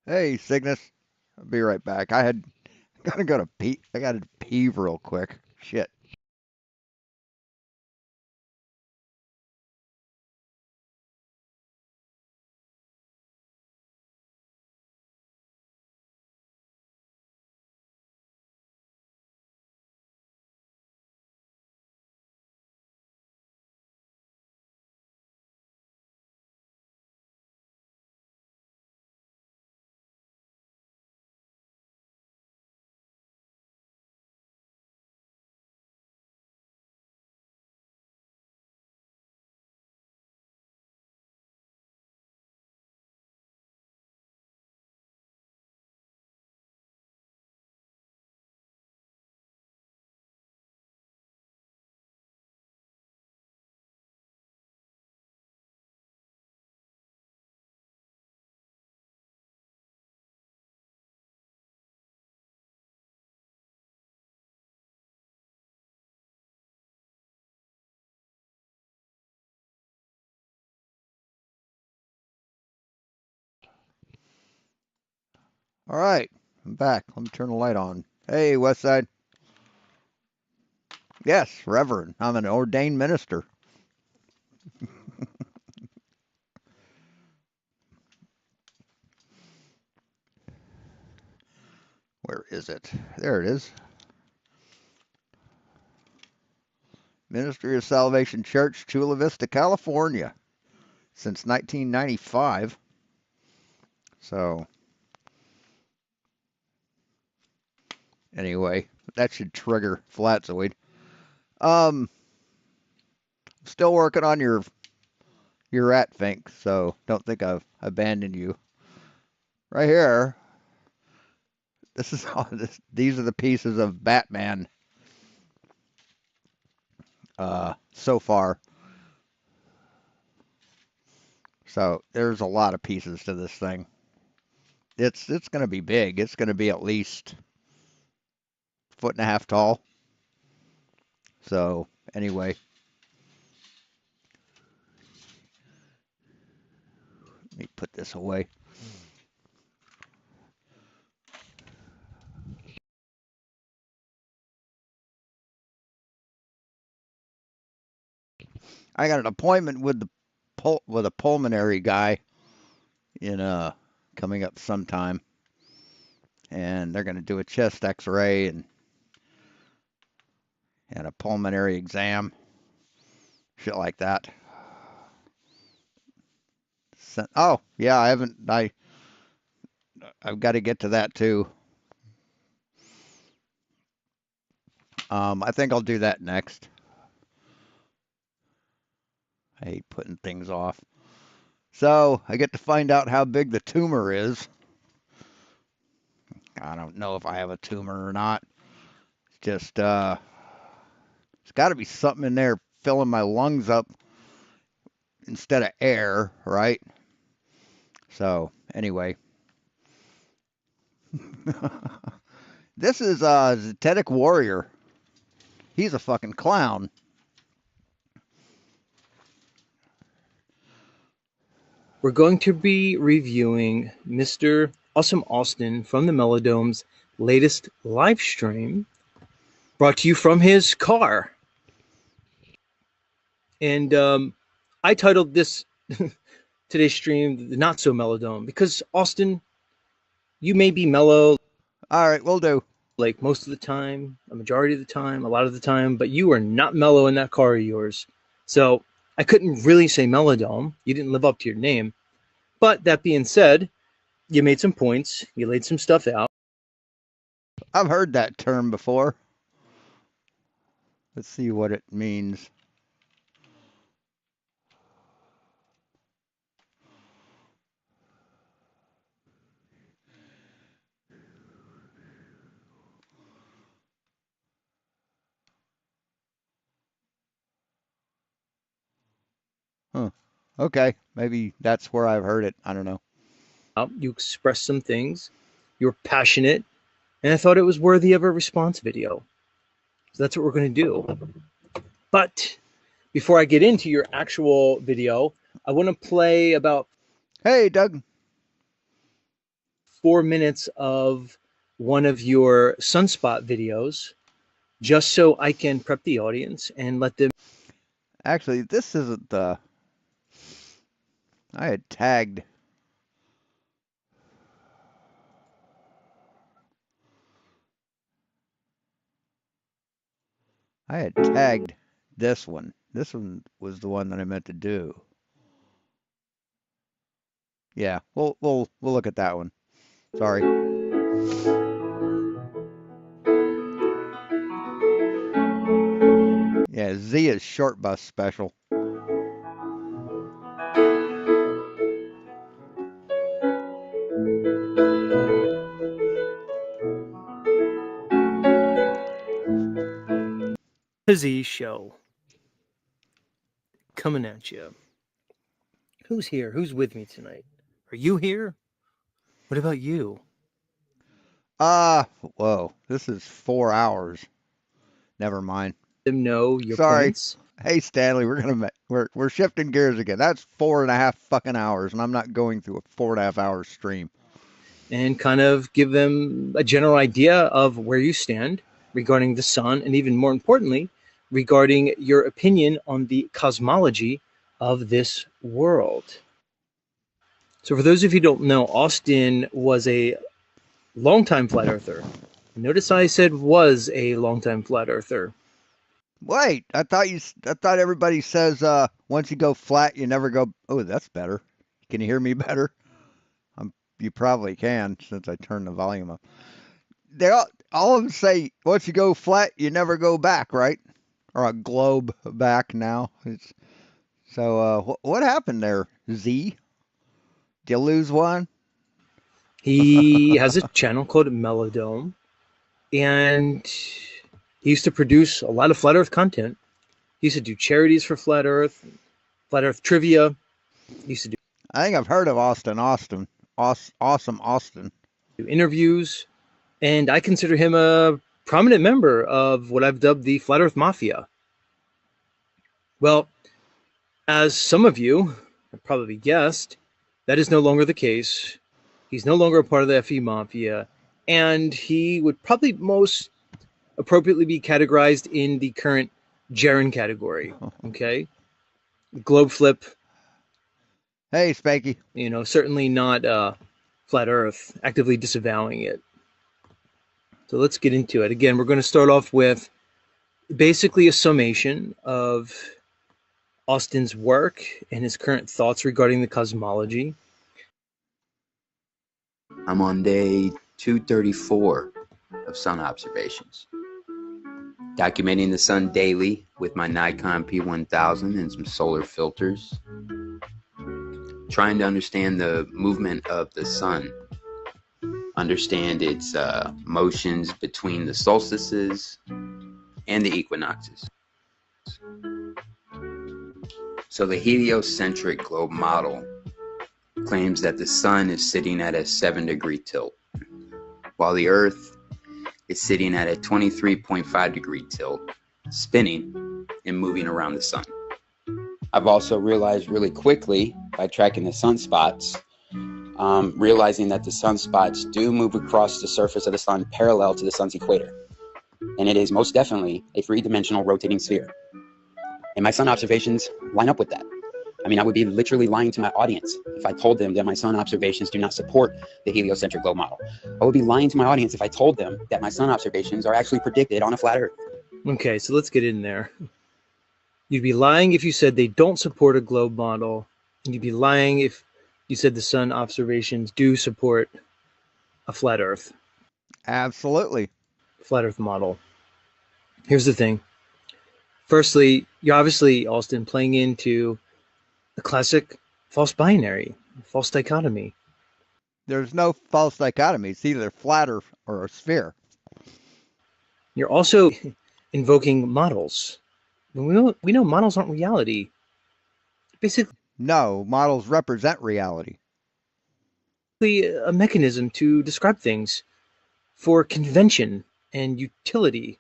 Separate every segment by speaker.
Speaker 1: Hey, Cygnus. I'll be right back. Gotta go to pee. I gotta pee real quick. Shit. All right, I'm back. Let me turn the light on. Hey, Westside. Yes, Reverend. I'm an ordained minister. Where is it? There it is. Ministry of Salvation Church, Chula Vista, California, since 1995. So, anyway, that should trigger Flatzoid. Um, Still working on your rat fink, so don't think I've abandoned you. Right here, this is all this. These are the pieces of Batman so far. So there's a lot of pieces to this thing. It's going to be big. It's going to be at least a foot and a half tall. So anyway, let me put this away. I got an appointment with a pulmonary guy in coming up sometime, and they're going to do a chest X-ray and a pulmonary exam, shit like that. Oh yeah, I haven't. I've got to get to that too. I think I'll do that next. I hate putting things off. So I get to find out how big the tumor is. I don't know if I have a tumor or not. It's just it's got to be something in there filling my lungs up instead of air, right? So anyway, this is Zetetic Warrior. He's a fucking clown.
Speaker 2: We're going to be reviewing Mr. Awesome Austin from the Melodome's latest live stream, brought to you from his car. And I titled this today's stream the Not So Melodome because, Austin, you may be mellow
Speaker 1: All right, we'll do.
Speaker 2: like most of the time, a majority of the time, a lot of the time, but you are not mellow in that car of yours. So I couldn't really say Melodome. You didn't live up to your name. But that being said, you made some points. You laid some stuff out.
Speaker 1: I've heard that term before. Let's see what it means. Huh. Okay, maybe that's where I've heard it. I don't know.
Speaker 2: You expressed some things. You were passionate, and I thought it was worthy of a response video. So that's what we're going to do. But before I get into your actual video, I want to play about
Speaker 1: Hey, Doug.
Speaker 2: 4 minutes of one of your sunspot videos just so I can prep the audience and let them.
Speaker 1: Actually, this isn't the. I had tagged. I had tagged this one. This one was the one that I meant to do. Yeah, we'll look at that one. Sorry. Yeah, Z is short bus special.
Speaker 2: Busy show coming at you. Who's here? Who's with me tonight? Are you here? What about you?
Speaker 1: Whoa, this is 4 hours. Never mind.
Speaker 2: Them know your
Speaker 1: Sorry.
Speaker 2: points.
Speaker 1: Hey Stanley, we're shifting gears again. That's 4.5 fucking hours, and I'm not going through a 4.5 hour stream.
Speaker 2: And kind of give them a general idea of where you stand regarding the sun, and even more importantly, regarding your opinion on the cosmology of this world. So, for those of you who don't know, Austin was a longtime flat earther. Notice I said was a longtime flat earther.
Speaker 1: Wait, I thought everybody says once you go flat, you never go. Oh, that's better. Can you hear me better? You probably can since I turned the volume up. They all of them say once you go flat, you never go back, right? Or a globe back now. So what happened there, Z? Did you lose one?
Speaker 2: He has a channel called Melodome, and he used to produce a lot of flat Earth content. He used to do charities for flat Earth trivia. He used to
Speaker 1: I think I've heard of Awesome Austin.
Speaker 2: do interviews, and I consider him a prominent member of what I've dubbed the Flat Earth Mafia. Well, as some of you have probably guessed, that is no longer the case. He's no longer a part of the FE Mafia, and he would probably most appropriately be categorized in the current Jaren category. Okay, globe flip.
Speaker 1: Hey, Spanky.
Speaker 2: Certainly not flat Earth, actively disavowing it. So let's get into it. Again, we're going to start off with basically a summation of Austin's work and his current thoughts regarding the cosmology.
Speaker 3: I'm on day 234 of sun observations, documenting the sun daily with my Nikon P1000 and some solar filters, trying to understand the movement of the sun, understand its motions between the solstices and the equinoxes. So the heliocentric globe model claims that the sun is sitting at a 7-degree tilt, while the Earth is sitting at a 23.5-degree tilt, spinning and moving around the sun. I've also realized really quickly by tracking the sunspots, realizing that the sunspots do move across the surface of the sun parallel to the sun's equator. And it is most definitely a 3-dimensional rotating sphere. And my sun observations line up with that. I mean, I would be literally lying to my audience if I told them that my sun observations do not support the heliocentric globe model. I would be lying to my audience if I told them that my sun observations are actually predicted on a flat Earth.
Speaker 2: Okay, so let's get in there. You'd be lying if you said they don't support a globe model, and you'd be lying if you said the sun observations do support a flat Earth.
Speaker 1: Absolutely.
Speaker 2: Flat Earth model. Here's the thing. Firstly, you're obviously, Austin, playing into the classic false binary, false dichotomy.
Speaker 1: There's no false dichotomy. It's either flat or a sphere.
Speaker 2: You're also invoking models. We know models aren't reality. Basically,
Speaker 1: No, models represent reality.
Speaker 2: a mechanism to describe things for convention and utility.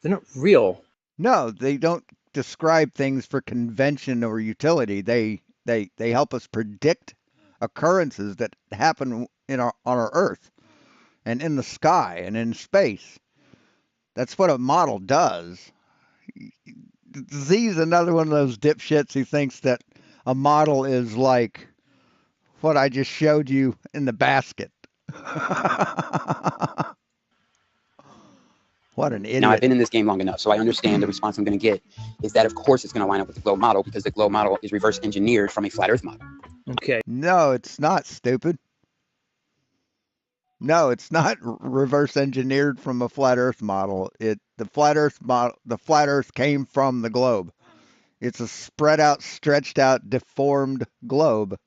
Speaker 2: They're not real.
Speaker 1: No, they don't describe things for convention or utility. They help us predict occurrences that happen on our Earth and in the sky and in space. That's what a model does. Z's another one of those dipshits who thinks that a model is like what I just showed you in the basket. What an
Speaker 3: Now, I've
Speaker 1: idiot.
Speaker 3: been in this game long enough, so I understand the response I'm going to get is that, of course, it's going to line up with the globe model because the globe model is reverse engineered from a flat Earth model.
Speaker 2: Okay.
Speaker 1: No, it's not, stupid. No, it's not reverse engineered from a flat Earth model. The flat Earth came from the globe. It's a spread out, stretched out, deformed globe.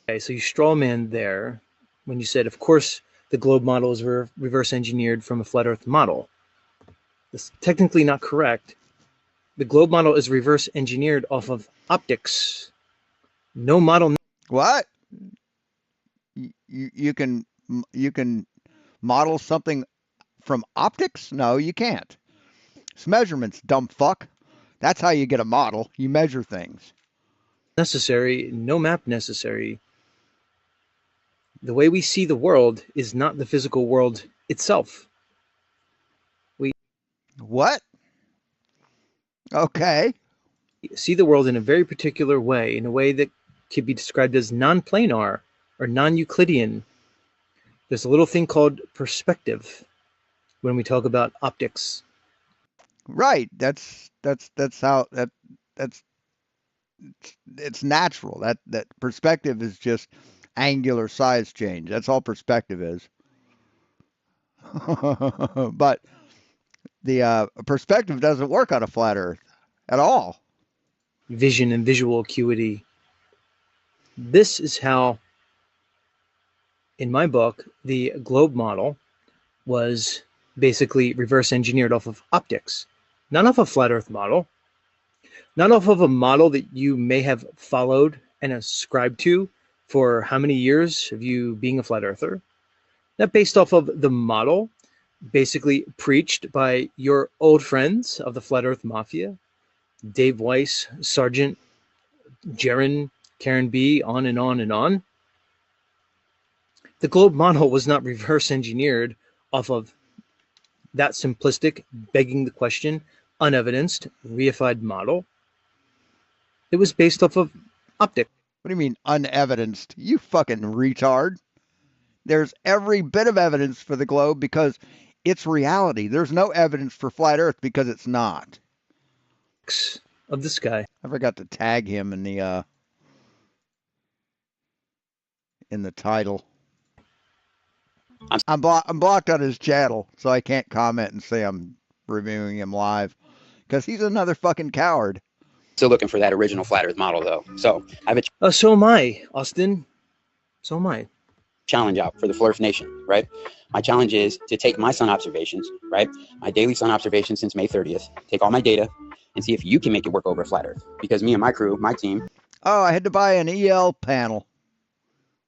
Speaker 2: Okay, so you straw man there when you said, of course, the globe model is reverse engineered from a flat Earth model. That's technically not correct. The globe model is reverse engineered off of optics. No model.
Speaker 1: What? You can model something from optics? No, you can't. It's measurements, dumb fuck. That's how you get a model. You measure things.
Speaker 2: Necessary, no map necessary. The way we see the world is not the physical world itself.
Speaker 1: What? Okay.
Speaker 2: We see the world in a very particular way, in a way that could be described as non-planar or non-Euclidean. There's a little thing called perspective when we talk about optics.
Speaker 1: Right. That's how that's it's natural. That perspective is just angular size change. That's all perspective is. But the perspective doesn't work on a flat Earth at all.
Speaker 2: Vision and visual acuity. This is how, in my book, the globe model was basically reverse engineered off of optics, not off a flat Earth model, not off of a model that you may have followed and ascribed to for how many years of you being a flat earther, not based off of the model basically preached by your old friends of the Flat Earth Mafia, Dave Weiss, Sargent, Jaron, Karen B, on and on and on. The globe model was not reverse engineered off of that simplistic, begging the question, unevidenced, reified model. It was based off of optics.
Speaker 1: What do you mean unevidenced? You fucking retard. There's every bit of evidence for the globe because it's reality. There's no evidence for flat Earth because it's not.
Speaker 2: Of the sky.
Speaker 1: I forgot to tag him in the title. I'm blocked on his channel, so I can't comment and say I'm reviewing him live because he's another fucking coward.
Speaker 3: Still looking for that original flat Earth model, though. So I have a
Speaker 2: So am I, Austin. So am I.
Speaker 3: challenge out for the Flurf Nation, right? My challenge is to take my sun observations, right? My daily sun observations since May 30th, take all my data and see if you can make it work over a flat Earth. Because me and my crew, my team.
Speaker 1: Oh, I had to buy an EL panel.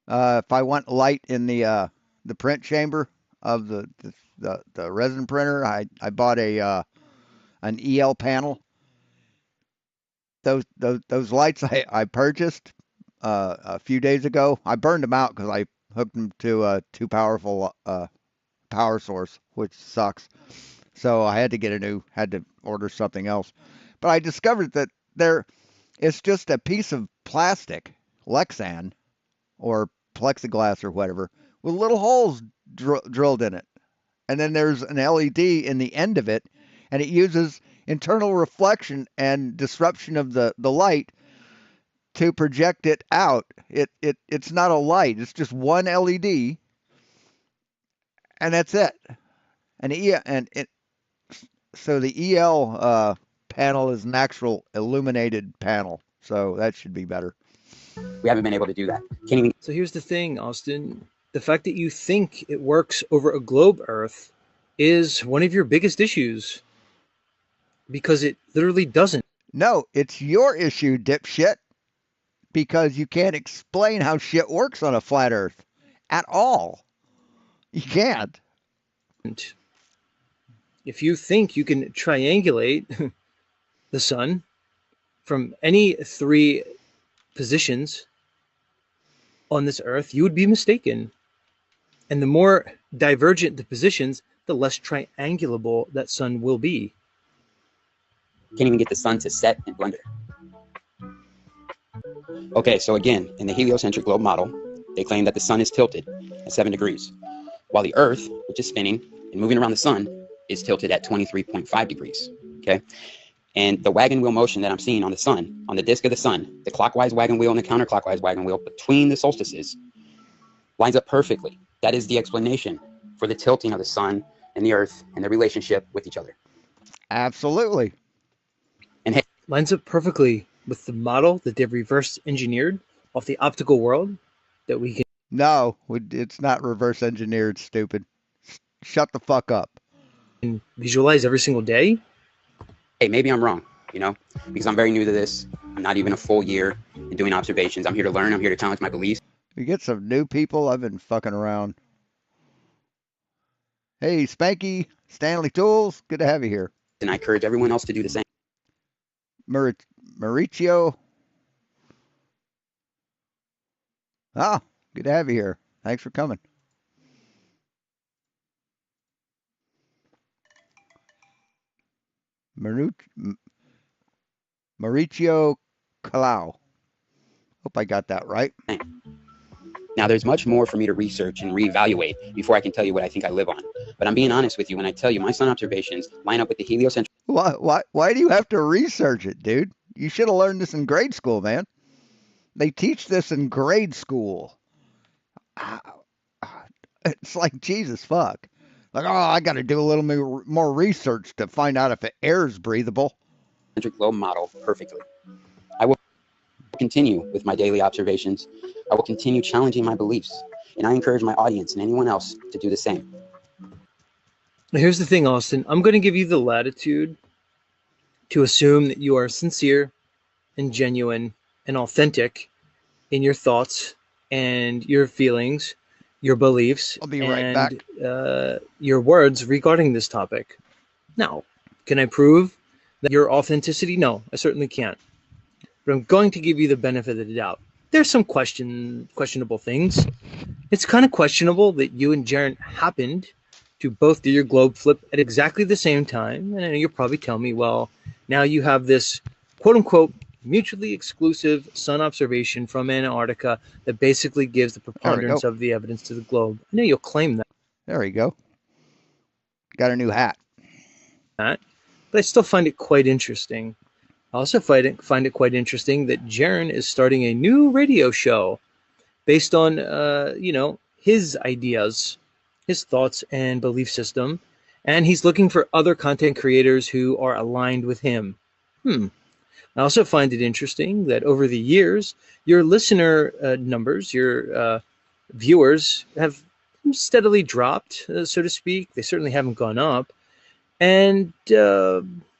Speaker 1: If I want light in the print chamber of the resin printer, I bought an EL panel. Those lights I purchased a few days ago, I burned them out because I hooked them to a too powerful power source, which sucks. So I had to order something else. But I discovered that it's just a piece of plastic, Lexan, or plexiglass or whatever, with little holes drilled in it. And then there's an LED in the end of it, and it uses internal reflection and disruption of the light to project it out. It's not a light, it's just one LED, and that's it. So the EL panel is an actual illuminated panel, so that should be better.
Speaker 3: We haven't been able to do that. Can't even.
Speaker 2: So here's the thing, Austin. The fact that you think it works over a globe Earth is one of your biggest issues. Because it literally doesn't.
Speaker 1: No, it's your issue, dipshit. Because you can't explain how shit works on a flat Earth at all. You can't.
Speaker 2: If you think you can triangulate the sun from any three positions on this Earth, you would be mistaken. And the more divergent the positions, the less triangulable that sun will be.
Speaker 3: Can't even get the sun to set in Blender. Okay, so again, in the heliocentric globe model, they claim that the sun is tilted at 7 degrees, while the Earth, which is spinning and moving around the sun, is tilted at 23.5 degrees, okay? And the wagon wheel motion that I'm seeing on the sun, on the disk of the sun, the clockwise wagon wheel and the counterclockwise wagon wheel between the solstices lines up perfectly. That is the explanation for the tilting of the sun and the Earth and their relationship with each other.
Speaker 1: Absolutely.
Speaker 3: And hey,
Speaker 2: Lines up perfectly with the model that they've reverse engineered off the optical world that we
Speaker 1: No, it's not reverse engineered, stupid. Shut the fuck up.
Speaker 2: can visualize every single day.
Speaker 3: hey, maybe I'm wrong, you know, because I'm very new to this. I'm not even a full year in doing observations. I'm here to learn. I'm here to challenge my beliefs.
Speaker 1: We get some new people. I've been fucking around. Hey, Spanky, Stanley Tools, good to have you here.
Speaker 3: And I encourage everyone else to do the same.
Speaker 1: Mauricio. Ah, good to have you here. Thanks for coming. Mauricio Kalau. Hope I got that right.
Speaker 3: Now, there's much more for me to research and reevaluate before I can tell you what I think I live on. But I'm being honest with you when I tell you my sun observations line up with the heliocentric.
Speaker 1: Why do you have to research it, dude? You should have learned this in grade school, man. They teach this in grade school. It's like, Jesus fuck. Like, oh, I got to do a little more research to find out if the air is breathable.
Speaker 3: Globe model perfectly. I will continue with my daily observations. I will continue challenging my beliefs, and I encourage my audience and anyone else to do the same.
Speaker 2: Here's the thing, Austin. I'm going to give you the latitude to assume that you are sincere and genuine and authentic in your thoughts and your feelings, your beliefs,
Speaker 1: I'll be right back.
Speaker 2: Your words regarding this topic. Now, can I prove that your authenticity? No, I certainly can't. But I'm going to give you the benefit of the doubt. There's some questionable things. It's kind of questionable that you and Jaren happened to both do your globe flip at exactly the same time. And I know you'll probably tell me, well, now you have this quote-unquote mutually exclusive sun observation from Antarctica that basically gives the preponderance of the evidence to the globe. I know you'll claim that.
Speaker 1: There we go. Got a new hat.
Speaker 2: But I still find it quite interesting. I also find it quite interesting that Jaren is starting a new radio show based on, his ideas, his thoughts and belief system, and he's looking for other content creators who are aligned with him. I also find it interesting that over the years, your listener numbers, your viewers have steadily dropped, so to speak. They certainly haven't gone up. And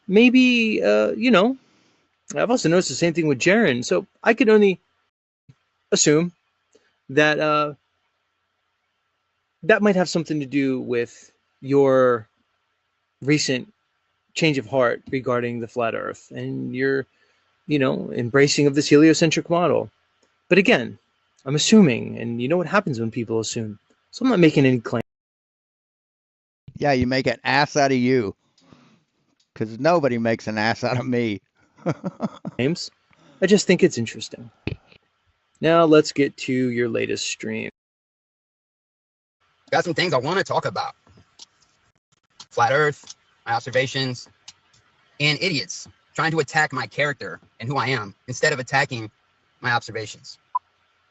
Speaker 2: maybe, I've also noticed the same thing with Jaren. So I could only assume that that might have something to do with your recent change of heart regarding the flat Earth and your, embracing of this heliocentric model. But again, I'm assuming, and you know what happens when people assume. So I'm not making any claim.
Speaker 1: Yeah, you make an ass out of you. Because nobody makes an ass out of me.
Speaker 2: Claims. I just think it's interesting. Now let's get to your latest stream.
Speaker 3: Got some things I want to talk about. Flat Earth, my observations, and idiots trying to attack my character and who I am instead of attacking my observations.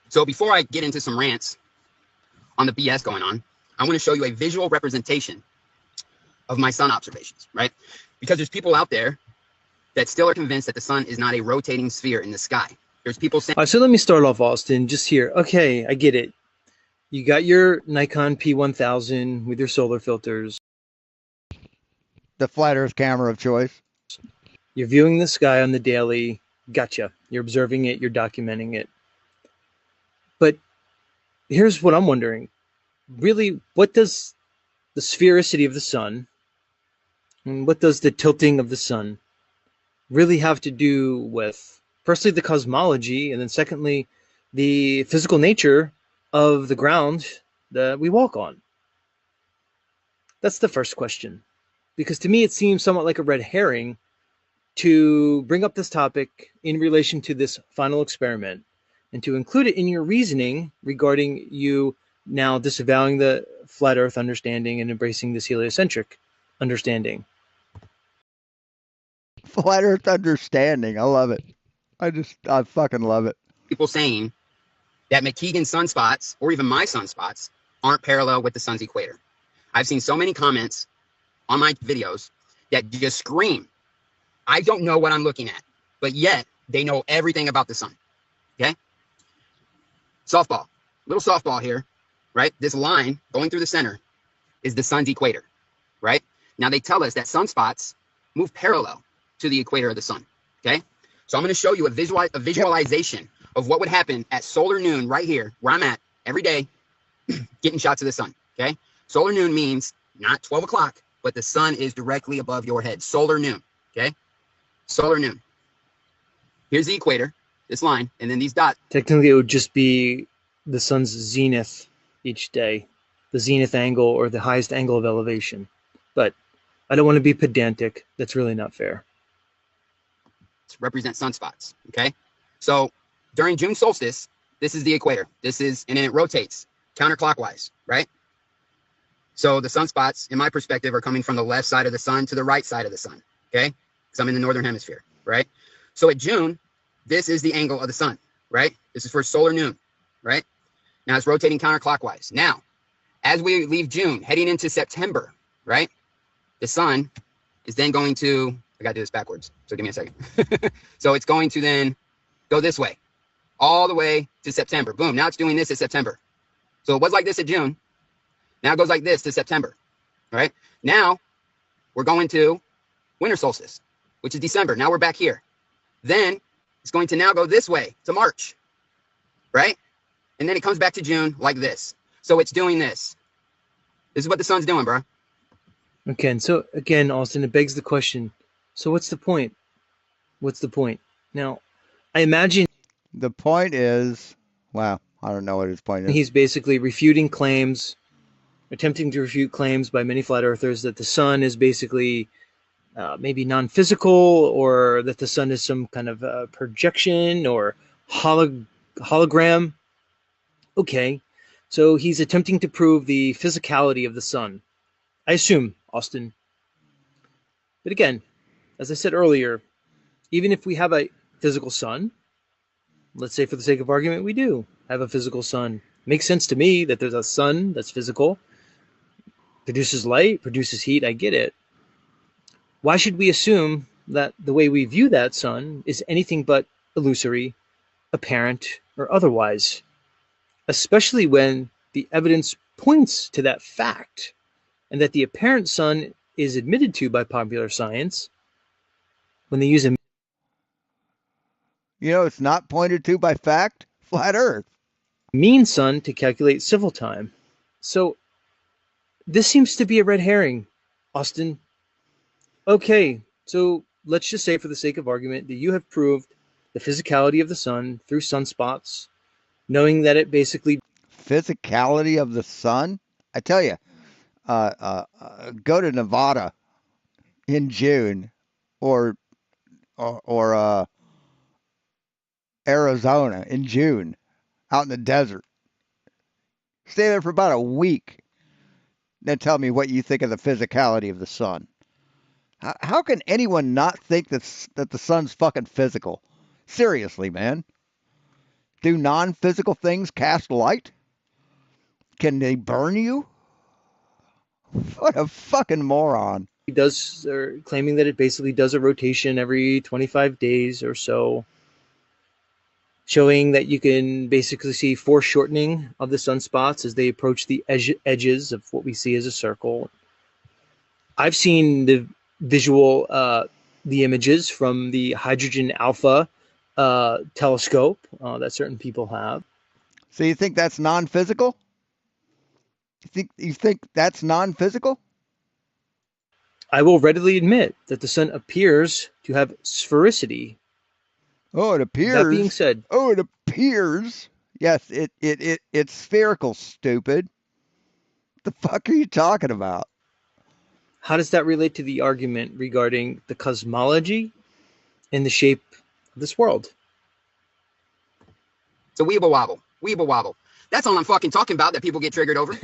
Speaker 3: So before I get into some rants on the BS going on, I want to show you a visual representation of my sun observations, right? Because there's people out there that still are convinced that the sun is not a rotating sphere in the sky. There's people saying...
Speaker 2: All right, so let me start off, Austin, just here. Okay, I get it. You got your Nikon P1000 with your solar filters.
Speaker 1: The flat Earth camera of choice.
Speaker 2: You're viewing the sky on the daily. Gotcha. You're observing it. You're documenting it. But here's what I'm wondering. Really, what does the sphericity of the sun and what does the tilting of the sun really have to do with, firstly, the cosmology, and then secondly, the physical nature of the ground that we walk on? That's the first question. Because to me, it seems somewhat like a red herring to bring up this topic in relation to this final experiment and to include it in your reasoning regarding you now disavowing the flat earth understanding and embracing this heliocentric understanding.
Speaker 1: Flat Earth understanding. I love it. I fucking love it.
Speaker 3: People saying that McKeegan's sunspots, or even my sunspots, aren't parallel with the sun's equator. I've seen so many comments on my videos that just scream, I don't know what I'm looking at, but yet they know everything about the sun. Okay? Softball, little softball here, right? This line going through the center is the sun's equator, right? Now they tell us that sunspots move parallel to the equator of the sun. Okay? So I'm going to show you a visualization of what would happen at solar noon right here, where I'm at every day, getting shots of the sun. Okay? Solar noon means not 12 o'clock, but the sun is directly above your head. Solar noon. Okay? Solar noon. Here's the equator, this line, and then these dots.
Speaker 2: Technically, it would just be the sun's zenith each day, the zenith angle or the highest angle of elevation. But I don't want to be pedantic. That's really not fair.
Speaker 3: Represent sunspots. Okay? So during June solstice, this is the equator. This is, and then it rotates counterclockwise, right? So the sunspots, in my perspective, are coming from the left side of the sun to the right side of the sun. Okay? Because I'm in the northern hemisphere, right? So at June, this is the angle of the sun, right? This is for solar noon, right? Now it's rotating counterclockwise. Now, as we leave June, heading into September, right? The sun is then going to, I got to do this backwards, so give me a second. So it's going to then go this way, all the way to September. Boom, now it's doing this at September. So it was like this at June. Now it goes like this to September, all right? Now we're going to winter solstice, which is December. Now we're back here. Then it's going to now go this way to March, right? And then it comes back to June like this. So it's doing this. This is what the sun's doing, bro.
Speaker 2: Okay, and so again, Austin, it begs the question, so what's the point? What's the point? Now, I imagine
Speaker 1: The point is, wow, I don't know what his point is.
Speaker 2: he's basically refuting claims, attempting to refute claims by many flat earthers that the sun is basically maybe non-physical, or that the sun is some kind of projection or hologram. Okay, so he's attempting to prove the physicality of the sun, I assume, Austin. But again, as I said earlier, even if we have a physical sun, let's say for the sake of argument we do have a physical sun. Makes sense to me that there's a sun that's physical, produces light, produces heat, I get it. Why should we assume that the way we view that sun is anything but illusory, apparent, or otherwise? Especially when the evidence points to that fact, and that the apparent sun is admitted to by popular science when they use a
Speaker 1: You know, it's not pointed to by fact. Flat Earth.
Speaker 2: mean sun to calculate civil time. So this seems to be a red herring, Austin. Okay, so let's just say for the sake of argument that you have proved the physicality of the sun through sunspots, knowing that it basically
Speaker 1: Physicality of the sun. I tell you, go to Nevada in June, or Arizona in June, out in the desert. Stay there for about a week. Then tell me what you think of the physicality of the sun. How can anyone not think that the sun's fucking physical? Seriously, man. Do non-physical things cast light? Can they burn you? What a fucking moron.
Speaker 2: does, or claiming that it basically does a rotation every 25 days or so, showing that you can basically see foreshortening of the sunspots as they approach the edges of what we see as a circle. I've seen the visual, the images from the hydrogen alpha telescope that certain people have.
Speaker 1: So you think that's non-physical? You think that's non-physical?
Speaker 2: I will readily admit that the sun appears to have sphericity.
Speaker 1: Oh, it appears.
Speaker 2: That being said,
Speaker 1: Oh, it appears. Yes, it's spherical, stupid. the fuck are you talking about?
Speaker 2: How does that relate to the argument regarding the cosmology and the shape of this world?
Speaker 3: It's a weeble wobble. Weeble wobble. That's all I'm fucking talking about that people get triggered over.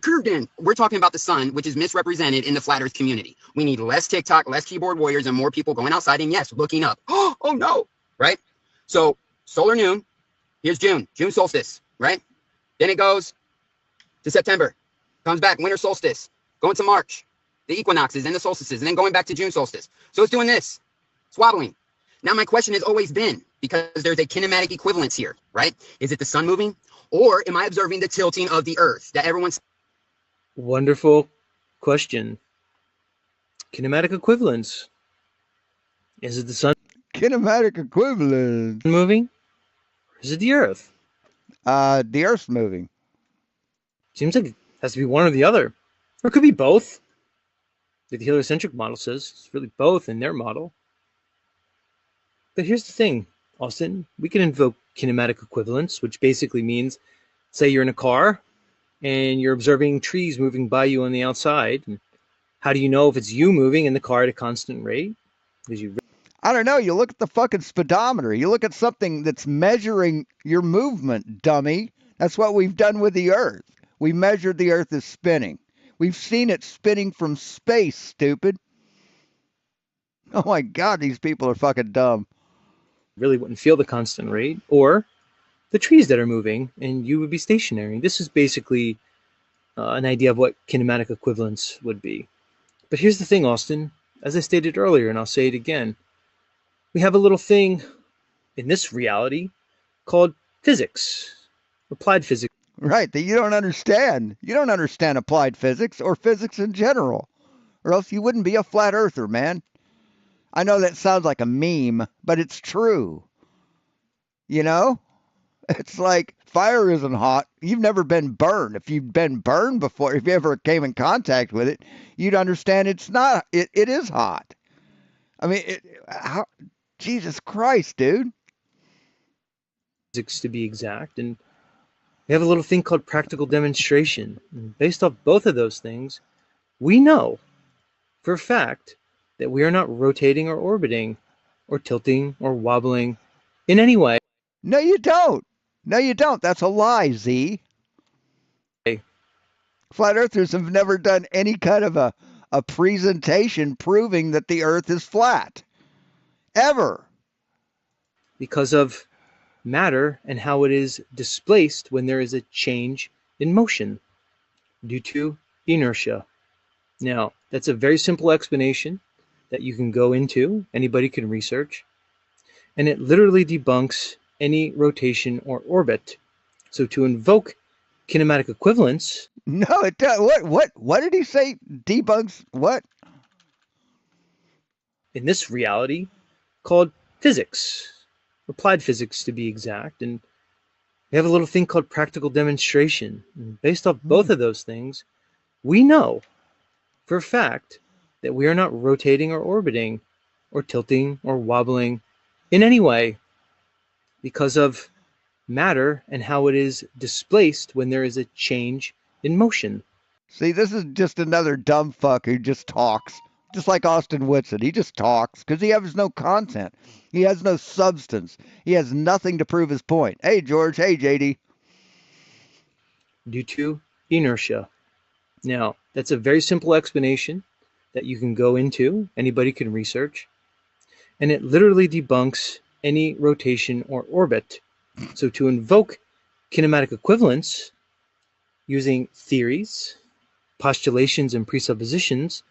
Speaker 3: Curved in. We're talking about the sun, which is misrepresented in the flat earth community. We need less TikTok, less keyboard warriors, and more people going outside and, yes, looking up. Oh no. Right? So, solar noon. Here's June solstice, right? Then it goes to September. Comes back, winter solstice. Going to March. The equinoxes and the solstices, and then going back to June solstice. So it's doing this. It's wobbling. Now, my question has always been, because there's a kinematic equivalence here, right? Is it the sun moving? Or am I observing the tilting of the earth that everyone's...
Speaker 2: Wonderful question. Kinematic equivalence. Is it the sun
Speaker 1: Kinematic equivalent.
Speaker 2: moving? Or is it the earth?
Speaker 1: The Earth's moving.
Speaker 2: Seems like it has to be one or the other. Or it could be both. The heliocentric model says it's really both in their model. But here's the thing, Austin. We can invoke kinematic equivalence, which basically means, say you're in a car and you're observing trees moving by you on the outside. And how do you know if it's you moving in the car at a constant rate? Because you...
Speaker 1: I don't know. You look at the fucking speedometer. You look at something that's measuring your movement, dummy. That's what we've done with the Earth. We measured the Earth as spinning. We've seen it spinning from space, stupid. Oh my God, these people are fucking dumb.
Speaker 2: really wouldn't feel the constant rate, or the trees that are moving and you would be stationary. This is basically an idea of what kinematic equivalence would be. But here's the thing, Austin. As I stated earlier, and I'll say it again, we have a little thing in this reality called physics, applied physics.
Speaker 1: Right, that you don't understand. You don't understand applied physics or physics in general, or else you wouldn't be a flat earther, man. I know that sounds like a meme, but it's true. You know? It's like fire isn't hot. You've never been burned. If you've been burned before, if you ever came in contact with it, you'd understand it's not. It is hot. I mean, Jesus Christ, dude.
Speaker 2: Physics to be exact, and we have a little thing called practical demonstration. And based off both of those things, we know for a fact that we are not rotating or orbiting or tilting or wobbling in any way.
Speaker 1: No, you don't. No, you don't. That's a lie, Z. Flat earthers have never done any kind of a presentation proving that the earth is flat. Ever.
Speaker 2: Because of matter and how it is displaced when there is a change in motion due to inertia. Now, that's a very simple explanation that you can go into, anybody can research, and it literally debunks any rotation or orbit. So to invoke kinematic equivalence...
Speaker 1: No, it does. What did he say? Debunks what?
Speaker 2: In this reality called physics, applied physics to be exact, and we have a little thing called practical demonstration. And based off both of those things, we know for a fact that we are not rotating or orbiting or tilting or wobbling in any way because of matter and how it is displaced when there is a change in motion.
Speaker 1: See, this is just another dumb fuck who just talks. Just like Austin Whitson. He just talks because he has no content. He has no substance. He has nothing to prove his point. Hey, George. Hey, JD.
Speaker 2: Due to inertia. Now, that's a very simple explanation that you can go into, anybody can research, and it literally debunks any rotation or orbit. So to invoke kinematic equivalence using theories, postulations, and presuppositions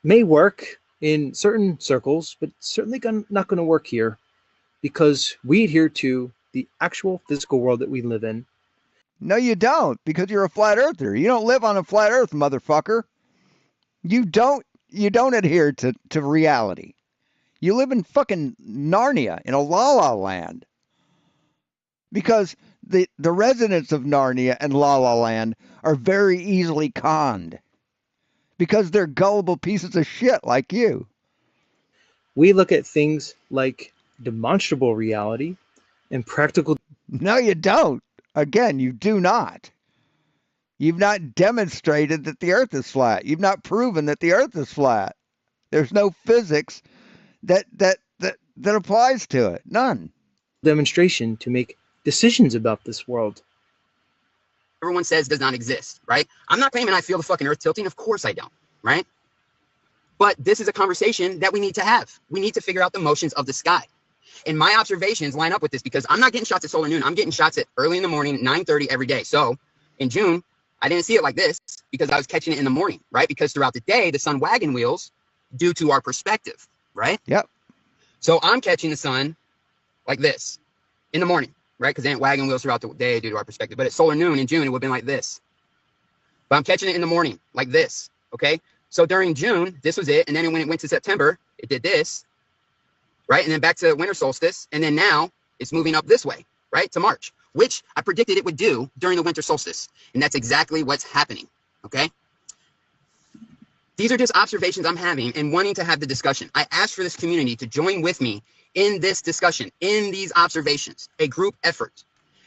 Speaker 2: may work in certain circles, but certainly not going to work here because we adhere to the actual physical world that we live in.
Speaker 1: No, you don't, because you're a flat earther. You don't live on a flat earth, motherfucker. You don't adhere to reality. You live in fucking Narnia, in a La La Land. Because the residents of Narnia and La La Land are very easily conned. Because they're gullible pieces of shit like you.
Speaker 2: We look at things like demonstrable reality and practical...
Speaker 1: No, you don't. Again, you do not. You've not demonstrated that the Earth is flat. You've not proven that the Earth is flat. There's no physics that applies to it. None.
Speaker 2: Demonstration to make decisions about this world.
Speaker 3: Everyone says does not exist, right? I'm not claiming I feel the fucking Earth tilting. Of course I don't, right? But this is a conversation that we need to have. We need to figure out the motions of the sky. And my observations line up with this because I'm not getting shots at solar noon. I'm getting shots at early in the morning, 9:30 every day. So in June, I didn't see it like this because I was catching it in the morning, right? Because throughout the day, the sun wagon wheels due to our perspective, right?
Speaker 1: Yep.
Speaker 3: So I'm catching the sun like this in the morning, right? Because they ain't wagon wheels throughout the day due to our perspective. But at solar noon in June, it would have been like this. But I'm catching it in the morning like this, okay? So during June, this was it. And then when it went to September, it did this, right? And then back to winter solstice. And then now it's moving up this way, right? To March, which I predicted it would do during the winter solstice. And that's exactly what's happening, okay? These are just observations I'm having and wanting to have the discussion. I asked for this community to join with me in this discussion, in these observations, a group effort.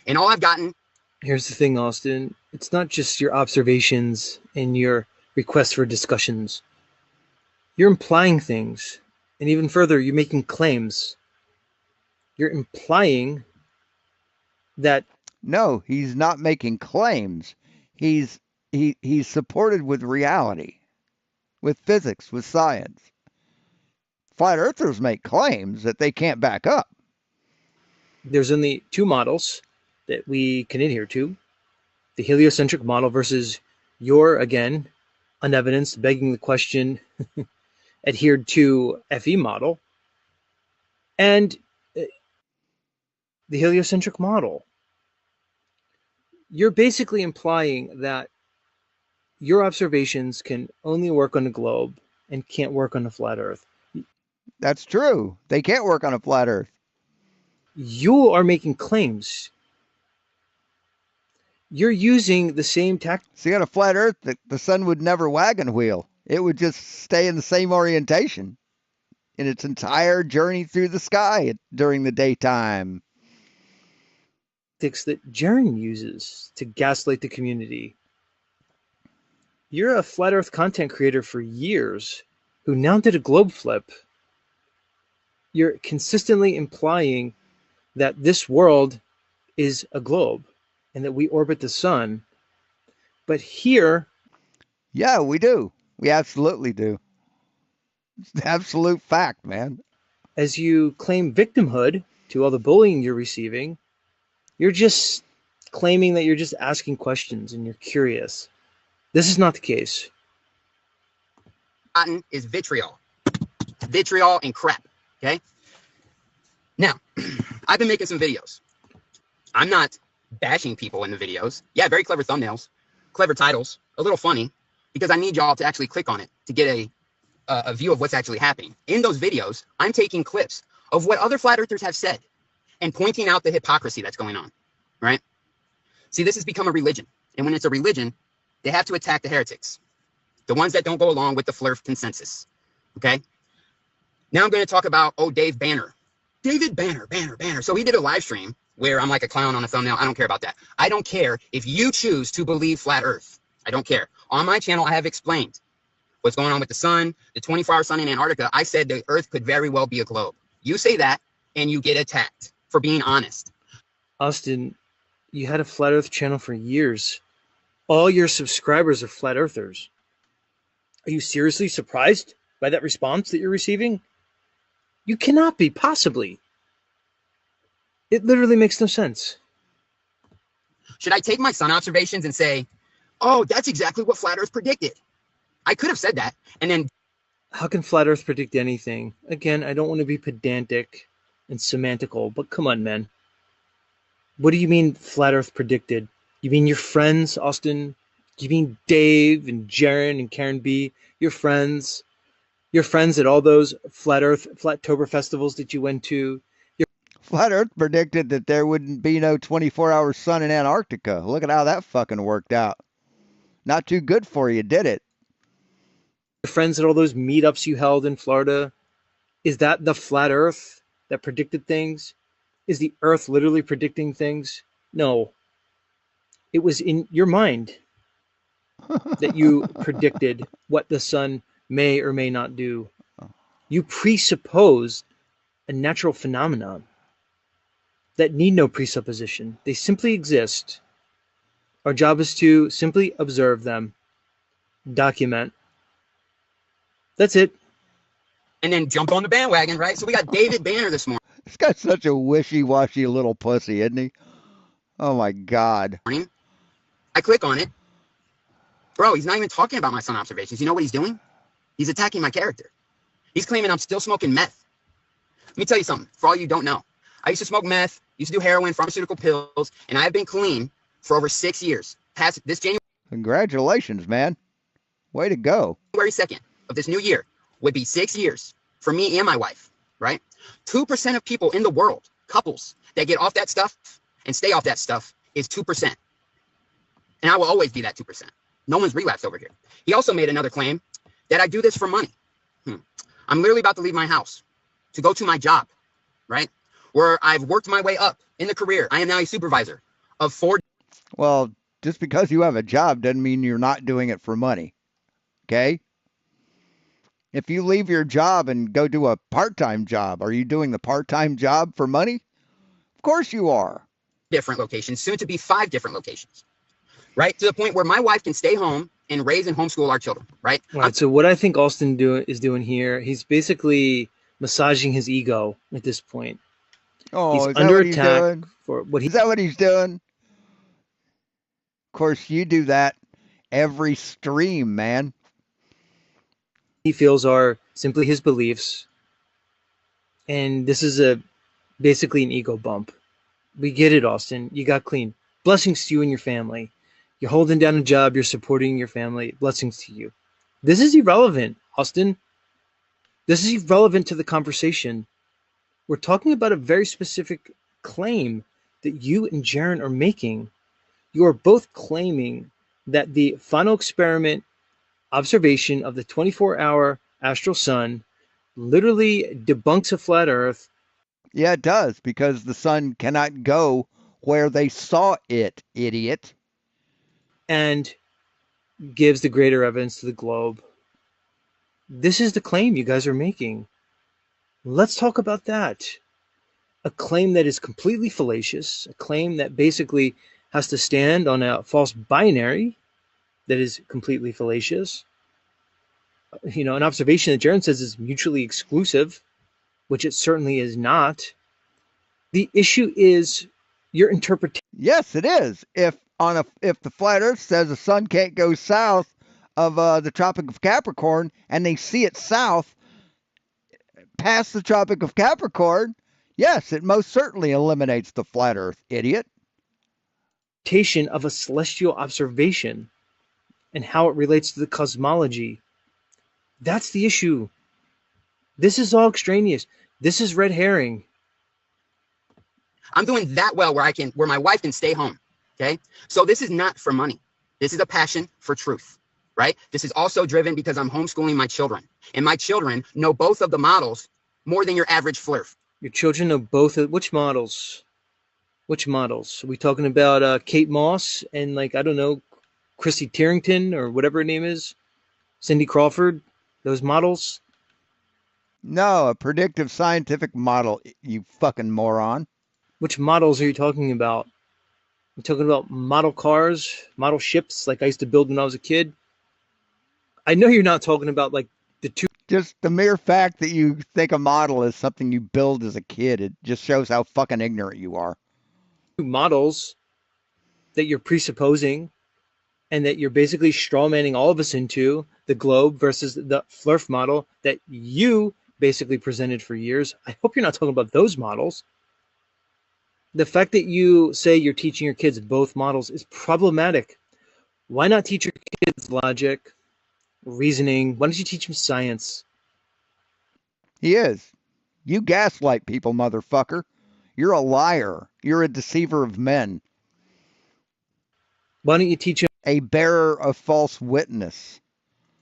Speaker 3: And all I've gotten.
Speaker 2: Here's the thing, Austin. It's not just your observations and your requests for discussions. You're implying things. And even further, you're making claims. You're implying that.
Speaker 1: No, he's not making claims. He's supported with reality, with physics, with science. Flat earthers make claims that they can't back up.
Speaker 2: There's only two models that we can adhere to. The heliocentric model versus your, again, unevidenced, begging the question, adhered to FE model. And the heliocentric model. You're basically implying that your observations can only work on a globe and can't work on a flat earth.
Speaker 1: That's true. They can't work on a flat earth.
Speaker 2: You are making claims. You're using the same tactics.
Speaker 1: See, on a flat earth, the sun would never wagon wheel. It would just stay in the same orientation in its entire journey through the sky during the daytime.
Speaker 2: That Jaren uses to gaslight the community. You're a flat earth content creator for years who now did a globe flip. You're consistently implying that this world is a globe and that we orbit the sun. But here...
Speaker 1: Yeah, we do. We absolutely do. It's an absolute fact, man.
Speaker 2: As you claim victimhood to all the bullying you're receiving, you're just claiming that you're just asking questions and you're curious. This is not the case.
Speaker 3: Cotton is vitriol. Vitriol and crap, okay? Now, I've been making some videos. I'm not bashing people in the videos. Yeah, very clever thumbnails, clever titles, a little funny, because I need y'all to actually click on it to get a view of what's actually happening. In those videos, I'm taking clips of what other flat earthers have said and pointing out the hypocrisy that's going on, right? See, this has become a religion. And when it's a religion, they have to attack the heretics, the ones that don't go along with the FLIRF consensus, okay? Now I'm going to talk about, Dave Banner. David Banner. So he did a live stream where I'm like a clown on a thumbnail. I don't care about that. I don't care if you choose to believe flat earth. I don't care. On my channel, I have explained what's going on with the sun, the 24-hour sun in Antarctica. I said the earth could very well be a globe. You say that and you get attacked for being honest.
Speaker 2: Austin, you had a flat earth channel for years. All your subscribers are flat earthers. Are you seriously surprised by that response that you're receiving? You cannot be, possibly. It literally makes no sense.
Speaker 3: Should I take my sun observations and say, oh, that's exactly what flat earth predicted? I could have said that. And then...
Speaker 2: How can flat earth predict anything? Again, I don't want to be pedantic and semantical, but come on, man. What do you mean flat earth predicted? You mean your friends, Austin? You mean Dave and Jaren and Karen B? Your friends? Your friends at all those Flattober festivals that you went to?
Speaker 1: Flat Earth predicted that there wouldn't be no 24-hour sun in Antarctica. Look at how that fucking worked out. Not too good for you, did it?
Speaker 2: Your friends at all those meetups you held in Florida? Is that the flat earth that predicted things? Is the earth literally predicting things? No. It was in your mind. that you predicted what the sun may or may not do. You presuppose a natural phenomenon that need no presupposition. They simply exist. Our job is to simply observe them, document. That's it.
Speaker 3: And then jump on the bandwagon, right? So we got David Banner this morning.
Speaker 1: This guy's such a wishy-washy little pussy, isn't he? Oh my God.
Speaker 3: I click on it. Bro, he's not even talking about my sun observations. You know what he's doing? He's attacking my character. He's claiming I'm still smoking meth. Let me tell you something, for all you don't know. I used to smoke meth, used to do heroin, pharmaceutical pills, and I have been clean for over 6 years. Past this
Speaker 1: Congratulations, man. Way to go.
Speaker 3: January 2nd of this new year would be 6 years for me and my wife, right? 2% of people in the world, couples, that get off that stuff and stay off that stuff is 2%. And I will always be that 2%. No one's relapsed over here. He also made another claim that I do this for money. I'm literally about to leave my house to go to my job, right? Where I've worked my way up in the career. I am now a supervisor of 4.
Speaker 1: Well, just because you have a job doesn't mean you're not doing it for money. Okay? If you leave your job and go do a part-time job, are you doing the part-time job for money? Of course you are.
Speaker 3: Different locations, soon to be 5 different locations, right? To the point where my wife can stay home and raise and homeschool our children, right?
Speaker 2: All right. So what I think Austin is doing here, he's basically massaging his ego at this point.
Speaker 1: Oh,
Speaker 2: he's
Speaker 1: is that
Speaker 2: under
Speaker 1: what he's
Speaker 2: attack
Speaker 1: doing?
Speaker 2: for what he.
Speaker 1: Is that what he's doing? Of course, you do that every stream, man.
Speaker 2: He feels are simply his beliefs, and this is basically an ego bump. We get it, Austin. You got clean. Blessings to you and your family. You're holding down a job. You're supporting your family. Blessings to you. This is irrelevant, Austin. This is irrelevant to the conversation. We're talking about a very specific claim that you and Jaron are making. You are both claiming that the final experiment observation of the 24-hour astral sun literally debunks a flat earth.
Speaker 1: Yeah, it does, because the sun cannot go where they saw it, idiot.
Speaker 2: And gives the greater evidence to the globe. This is the claim you guys are making. Let's talk about that. A claim that is completely fallacious, a claim that basically has to stand on a false binary that is completely fallacious. You know, an observation that Jaron says is mutually exclusive, which it certainly is not. The issue is your interpretation.
Speaker 1: Yes, it is. If the flat Earth says the sun can't go south of the Tropic of Capricorn, and they see it south past the Tropic of Capricorn, yes, it most certainly eliminates the flat Earth, idiot.
Speaker 2: Of a celestial observation and how it relates to the cosmology. That's the issue. This is all extraneous. This is red herring.
Speaker 3: I'm doing that well where my wife can stay home. Okay. So this is not for money. This is a passion for truth, right? This is also driven because I'm homeschooling my children, and my children know both of the models more than your average flirf.
Speaker 2: Your children know both of which models? Which models? Are we talking about Kate Moss and, like, I don't know, Chrissy Tarrington or whatever her name is? Cindy Crawford? Those models?
Speaker 1: No, a predictive scientific model, you fucking moron.
Speaker 2: Which models are you talking about? You talking about model cars, model ships like I used to build when I was a kid? I know you're not talking about like the two.
Speaker 1: Just the mere fact that you think a model is something you build as a kid, it just shows how fucking ignorant you are.
Speaker 2: Models that you're presupposing and that you're basically strawmanning all of us into, the globe versus the Flurf model that you basically presented for years. I hope you're not talking about those models. The fact that you say you're teaching your kids both models is problematic. Why not teach your kids logic, reasoning? Why don't you teach them science?
Speaker 1: He is. You gaslight people, motherfucker. You're a liar. You're a deceiver of men.
Speaker 2: Why don't you teach them
Speaker 1: a bearer of false witness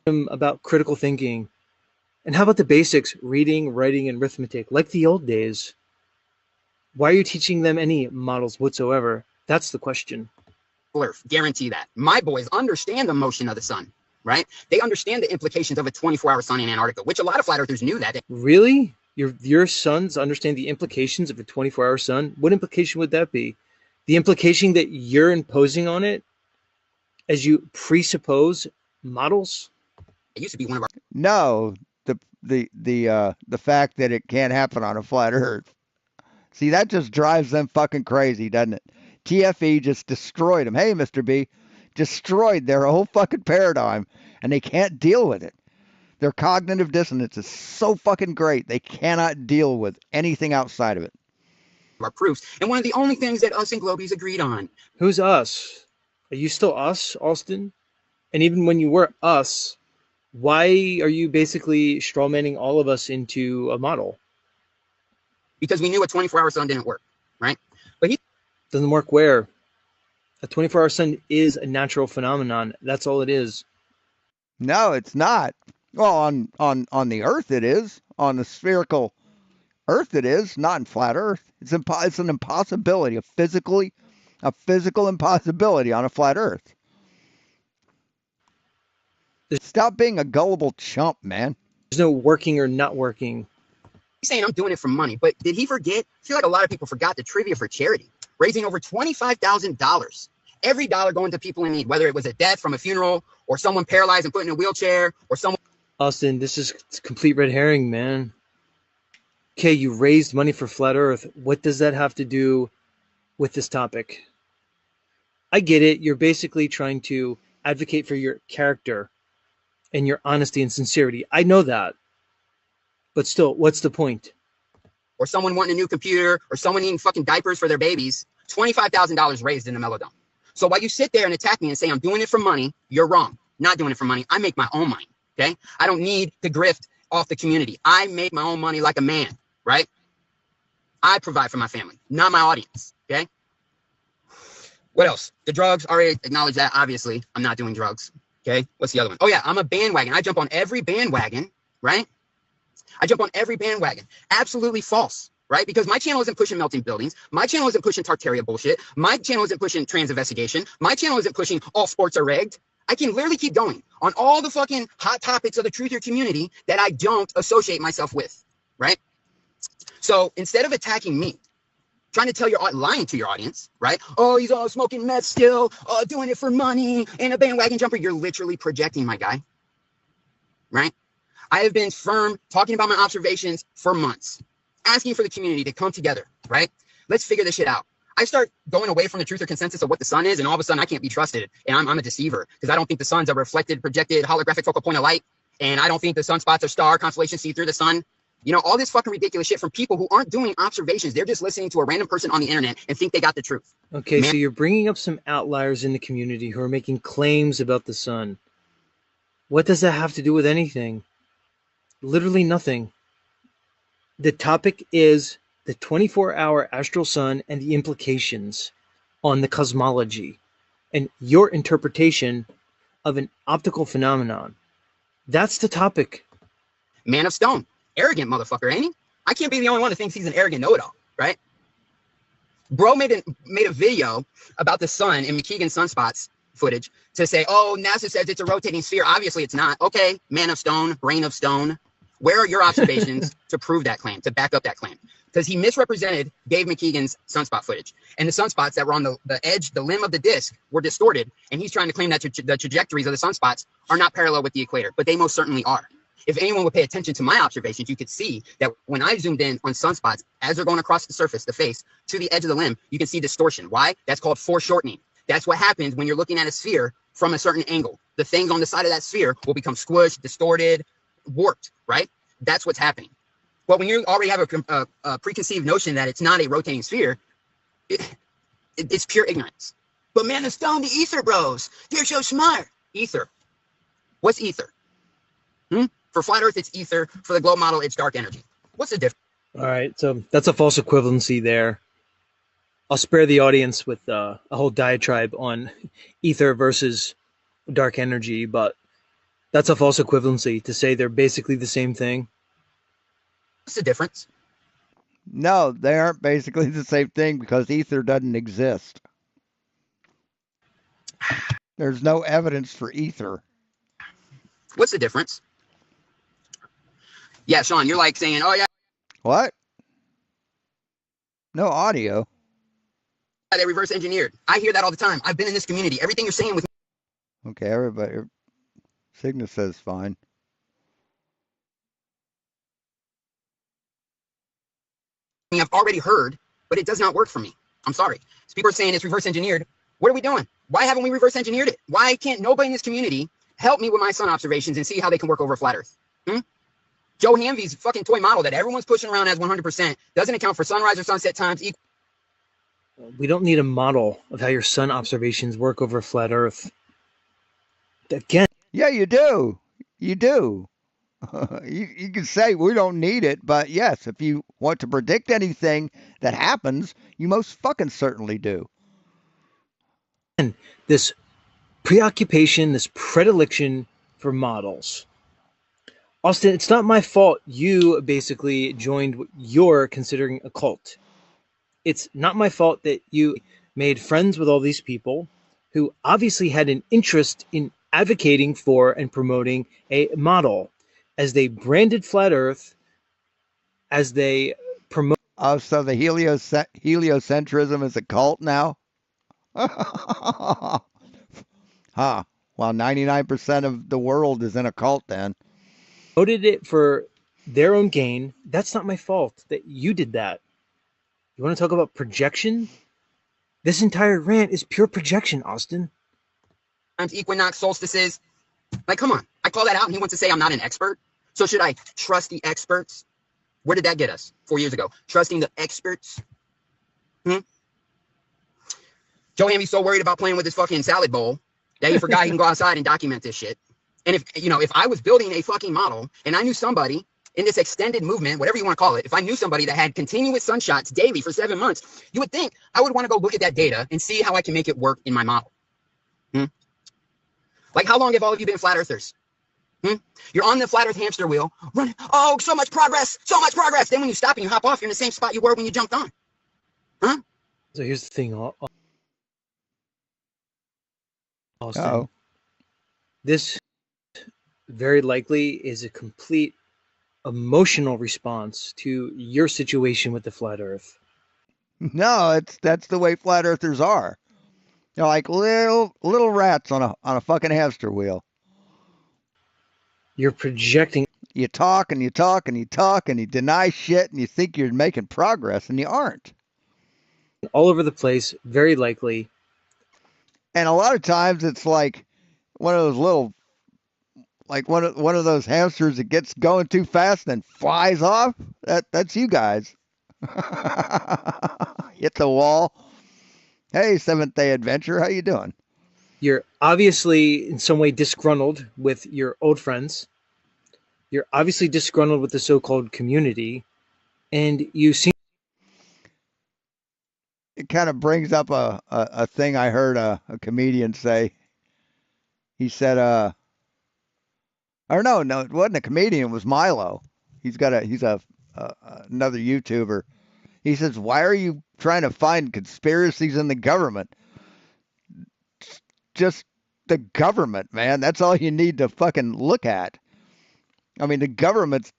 Speaker 2: about critical thinking? And how about the basics, reading, writing, and arithmetic, like the old days? Why are you teaching them any models whatsoever? That's the question.
Speaker 4: Earth. Guarantee that. My boys understand the motion of the sun, right? They understand the implications of a 24-hour sun in Antarctica, which a lot of flat earthers knew that.
Speaker 2: Really? Your sons understand the implications of a 24-hour sun? What implication would that be? The implication that you're imposing on it as you presuppose models?
Speaker 4: It used to be one of our
Speaker 1: No, the fact that it can't happen on a flat Earth. See, that just drives them fucking crazy, doesn't it? TFE just destroyed them. Hey, Mr. B, destroyed their whole fucking paradigm, and they can't deal with it. Their cognitive dissonance is so fucking great, they cannot deal with anything outside of it.
Speaker 4: proofs, and one of the only things that us and Globies agreed on.
Speaker 2: Who's us? Are you still us, Austin? And even when you were us, why are you basically strawmanning all of us into a model?
Speaker 4: Because we knew a 24-hour sun didn't work, right? But he
Speaker 2: Doesn't work where? A 24-hour sun is a natural phenomenon. That's all it is.
Speaker 1: No, it's not. Well, on the Earth it is. On the spherical Earth it is. Not in flat Earth. It's an impossibility, a physical impossibility on a flat Earth. Stop being a gullible chump, man.
Speaker 2: There's no working or not working.
Speaker 4: he's saying I'm doing it for money, but did he forget? I feel like a lot of people forgot the trivia for charity, raising over $25,000. Every dollar going to people in need, whether it was a death from a funeral or someone paralyzed and put in a wheelchair or someone.
Speaker 2: Austin, this is complete red herring, man. Okay, you raised money for Flat Earth. What does that have to do with this topic? I get it. You're basically trying to advocate for your character and your honesty and sincerity. I know that. But still, what's the point?
Speaker 4: Or someone wanting a new computer or someone needing fucking diapers for their babies. $25,000 raised in the Melodome. So while you sit there and attack me and say I'm doing it for money, you're wrong. Not doing it for money. I make my own money. Okay? I don't need to grift off the community. I make my own money like a man, right? I provide for my family, not my audience. Okay? What else? The drugs, already acknowledged that. Obviously, I'm not doing drugs. Okay? What's the other one? Oh, yeah, I'm a bandwagon. I jump on every bandwagon, right? I jump on every bandwagon. Absolutely false, right? Because my channel isn't pushing melting buildings. My channel isn't pushing Tartaria bullshit. My channel isn't pushing trans investigation. My channel isn't pushing all sports are rigged. I can literally keep going on all the fucking hot topics of the truther community that I don't associate myself with, right? So instead of attacking me, trying to tell your lying to your audience, right? Oh, he's all smoking meth still, doing it for money, and a bandwagon jumper. You're literally projecting, my guy, right? I have been firm talking about my observations for months, asking for the community to come together, right? Let's figure this shit out. I start going away from the truth or consensus of what the sun is, and all of a sudden I can't be trusted, and I'm a deceiver because I don't think the sun's a reflected, projected, holographic focal point of light, and I don't think the sunspots are star constellation see through the sun. You know, all this fucking ridiculous shit from people who aren't doing observations. They're just listening to a random person on the internet and think they got the truth.
Speaker 2: Okay,
Speaker 4: Man.
Speaker 2: so you're bringing up some outliers in the community who are making claims about the sun. What does that have to do with anything? Literally nothing. The topic is the 24-hour astral sun and the implications on the cosmology and your interpretation of an optical phenomenon. That's the topic.
Speaker 4: Man of Stone. Arrogant motherfucker, ain't he? I can't be the only one that thinks he's an arrogant know-it-all, right? Bro made a video about the sun and McKeegan sunspots footage to say, oh, NASA says it's a rotating sphere. Obviously, it's not. Okay, man of stone, brain of stone. Where are your observations to prove that claim, to back up that claim? Because he misrepresented Dave McKeegan's sunspot footage. And the sunspots that were on the edge, the limb of the disk, were distorted. And he's trying to claim that the trajectories of the sunspots are not parallel with the equator, but they most certainly are. If anyone would pay attention to my observations, you could see that when I zoomed in on sunspots, as they're going across the surface, the face, to the edge of the limb, you can see distortion. Why? That's called foreshortening. That's what happens when you're looking at a sphere from a certain angle. The things on the side of that sphere will become squished, distorted, warped, right? That's what's happening. But when you already have a preconceived notion that it's not a rotating sphere, it's pure ignorance. But man, it's down the ether, bros. They're so smart. Ether. What's ether? For flat Earth, it's ether. For the globe model, it's dark energy. What's the difference?
Speaker 2: All right, so that's a false equivalency there. I'll spare the audience with a whole diatribe on ether versus dark energy, but that's a false equivalency to say they're basically the same thing.
Speaker 4: What's the difference?
Speaker 1: No, they aren't basically the same thing because ether doesn't exist. There's no evidence for ether.
Speaker 4: What's the difference? Yeah, Sean, you're like saying, oh, yeah,
Speaker 1: What? No audio.
Speaker 4: they reverse engineered. I hear that all the time. I've been in this community. Everything you're saying with
Speaker 1: Okay, everybody. Cygnus says fine.
Speaker 4: me, I've already heard, but it does not work for me. I'm sorry. So people are saying it's reverse engineered. What are we doing? Why haven't we reverse engineered it? Why can't nobody in this community help me with my sun observations and see how they can work over flat Earth? Joe Hamvey's fucking toy model that everyone's pushing around as 100% doesn't account for sunrise or sunset times.
Speaker 2: We don't need a model of how your sun observations work over flat Earth. Again,
Speaker 1: Yeah, you do. You do. You can say we don't need it, but yes, if you want to predict anything that happens, you most fucking certainly do.
Speaker 2: this preoccupation, this predilection for models. Austin, it's not my fault you basically joined what you're considering a cult. It's not my fault that you made friends with all these people who obviously had an interest in advocating for and promoting a model as they branded flat Earth, as they promote.
Speaker 1: Oh, so the heliocentrism is a cult now? Huh. Well, 99% of the world is in a cult then.
Speaker 2: Promoted it for their own gain. That's not my fault that you did that. You want to talk about projection? This entire rant is pure projection, Austin.
Speaker 4: Equinox, solstices. Like, come on. I call that out and he wants to say I'm not an expert. So should I trust the experts? Where did that get us 4 years ago? Trusting the experts? Joe Hamvey's so worried about playing with his fucking salad bowl that he forgot he can go outside and document this shit. And if I was building a fucking model and I knew somebody in this extended movement, whatever you want to call it, if I knew somebody that had continuous sunshots daily for 7 months, you would think I would want to go look at that data and see how I can make it work in my model. Like, how long have all of you been flat earthers? You're on the flat earth hamster wheel, running. Oh, so much progress, so much progress. Then when you stop and you hop off, you're in the same spot you were when you jumped on.
Speaker 2: So here's the thing, Austin.
Speaker 1: Uh-oh.
Speaker 2: This very likely is a complete emotional response to your situation with the flat Earth.
Speaker 1: No, that's the way flat earthers are. They're like little rats on a fucking hamster wheel.
Speaker 2: You're projecting.
Speaker 1: You talk and you talk and you talk and you deny shit and you think you're making progress and you aren't.
Speaker 2: All over the place, very likely.
Speaker 1: And a lot of times it's like one of those little, like one of those hamsters that gets going too fast and then flies off. That's you guys. Hit the wall. Hey, Seventh Day Adventure, how you doing?
Speaker 2: You're obviously in some way disgruntled with your old friends. You're obviously disgruntled with the so-called community, and you seem.
Speaker 1: It kind of brings up a thing I heard a comedian say. He said, or no, it wasn't a comedian, it was Milo. He's another YouTuber. He says, why are you trying to find conspiracies in the government? Just the government, man. That's all you need to fucking look at. I mean, the government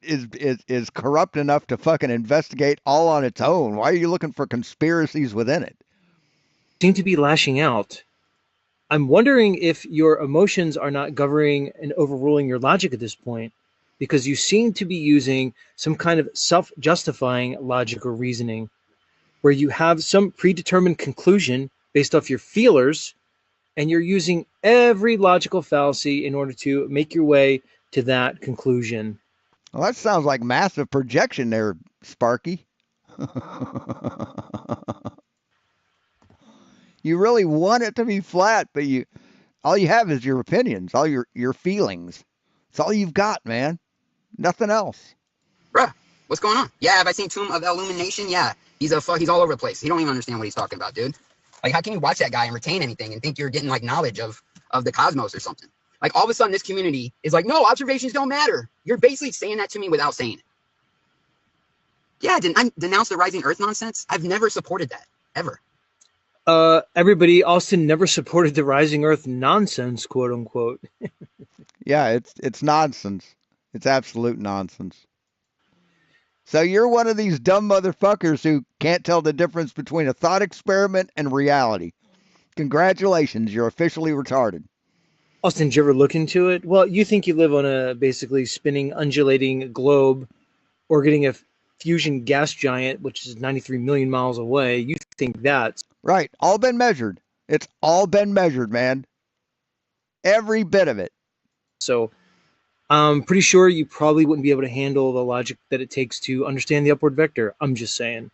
Speaker 1: is corrupt enough to fucking investigate all on its own. Why are you looking for conspiracies within it?
Speaker 2: Seem to be lashing out. I'm wondering if your emotions are not governing and overruling your logic at this point, because you seem to be using some kind of self-justifying logic or reasoning where you have some predetermined conclusion based off your feelers, and you're using every logical fallacy in order to make your way to that conclusion.
Speaker 1: Well, that sounds like massive projection there, Sparky. You really want it to be flat, but all you have is your opinions, all your feelings. It's all you've got, man. Nothing else.
Speaker 4: Bruh, what's going on? Yeah, have I seen Tomb of Illumination? Yeah, he's all over the place. He don't even understand what he's talking about, dude. Like, how can you watch that guy and retain anything and think you're getting like knowledge of the cosmos or something? Like, all of a sudden, this community is like, no, observations don't matter. You're basically saying that to me without saying it. Yeah, didn't I denounce the rising Earth nonsense? I've never supported that, ever.
Speaker 2: Everybody, Austin never supported the rising Earth nonsense, quote unquote.
Speaker 1: Yeah, it's nonsense. It's absolute nonsense. So you're one of these dumb motherfuckers who can't tell the difference between a thought experiment and reality. Congratulations, you're officially retarded.
Speaker 2: Austin, did you ever look into it? Well, you think you live on a basically spinning, undulating globe orbiting a fusion gas giant, which is 93 million miles away. You think that's
Speaker 1: Right, all been measured. It's all been measured, man. Every bit of it.
Speaker 2: so. I'm pretty sure you probably wouldn't be able to handle the logic that it takes to understand the upward vector. I'm just saying.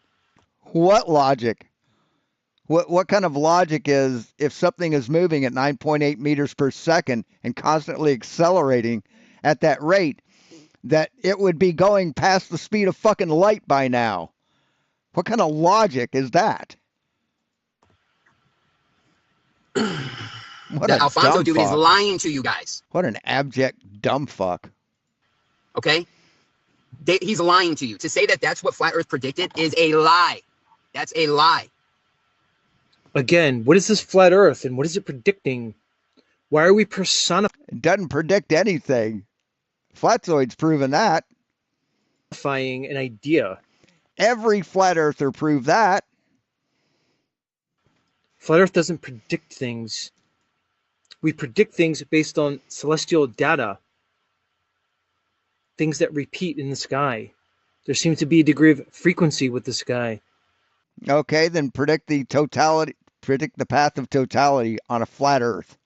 Speaker 1: What logic? What kind of logic is if something is moving at 9.8 meters per second and constantly accelerating at that rate, that it would be going past the speed of fucking light by now? What kind of logic is that? What
Speaker 4: That
Speaker 1: a
Speaker 4: Alfonso
Speaker 1: dumb
Speaker 4: dude is
Speaker 1: fuck.
Speaker 4: lying to you guys.
Speaker 1: What an abject dumb fuck.
Speaker 4: Okay? He's lying to you. To say that that's what Flat Earth predicted is a lie. That's a lie.
Speaker 2: Again, what is this flat Earth and what is it predicting? Why are we personifying
Speaker 1: It doesn't predict anything. Flatzoid's proven that.
Speaker 2: an idea?
Speaker 1: Every flat earther proved that.
Speaker 2: Flat Earth doesn't predict things. We predict things based on celestial data, things that repeat in the sky. There seems to be a degree of frequency with the sky.
Speaker 1: Okay, then predict the path of totality on a flat earth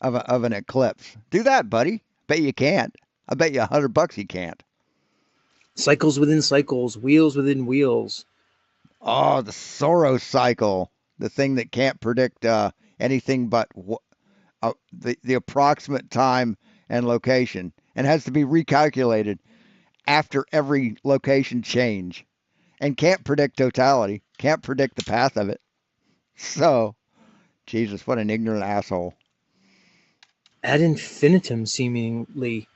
Speaker 1: of an eclipse. Do that, buddy. Bet you can't. I bet you $100 you can't.
Speaker 2: Cycles within cycles, wheels within wheels.
Speaker 1: Oh, the Soros cycle, the thing that can't predict anything but the approximate time and location, and has to be recalculated after every location change, and can't predict totality, can't predict the path of it. So, Jesus, what an ignorant asshole.
Speaker 2: Ad infinitum, seemingly.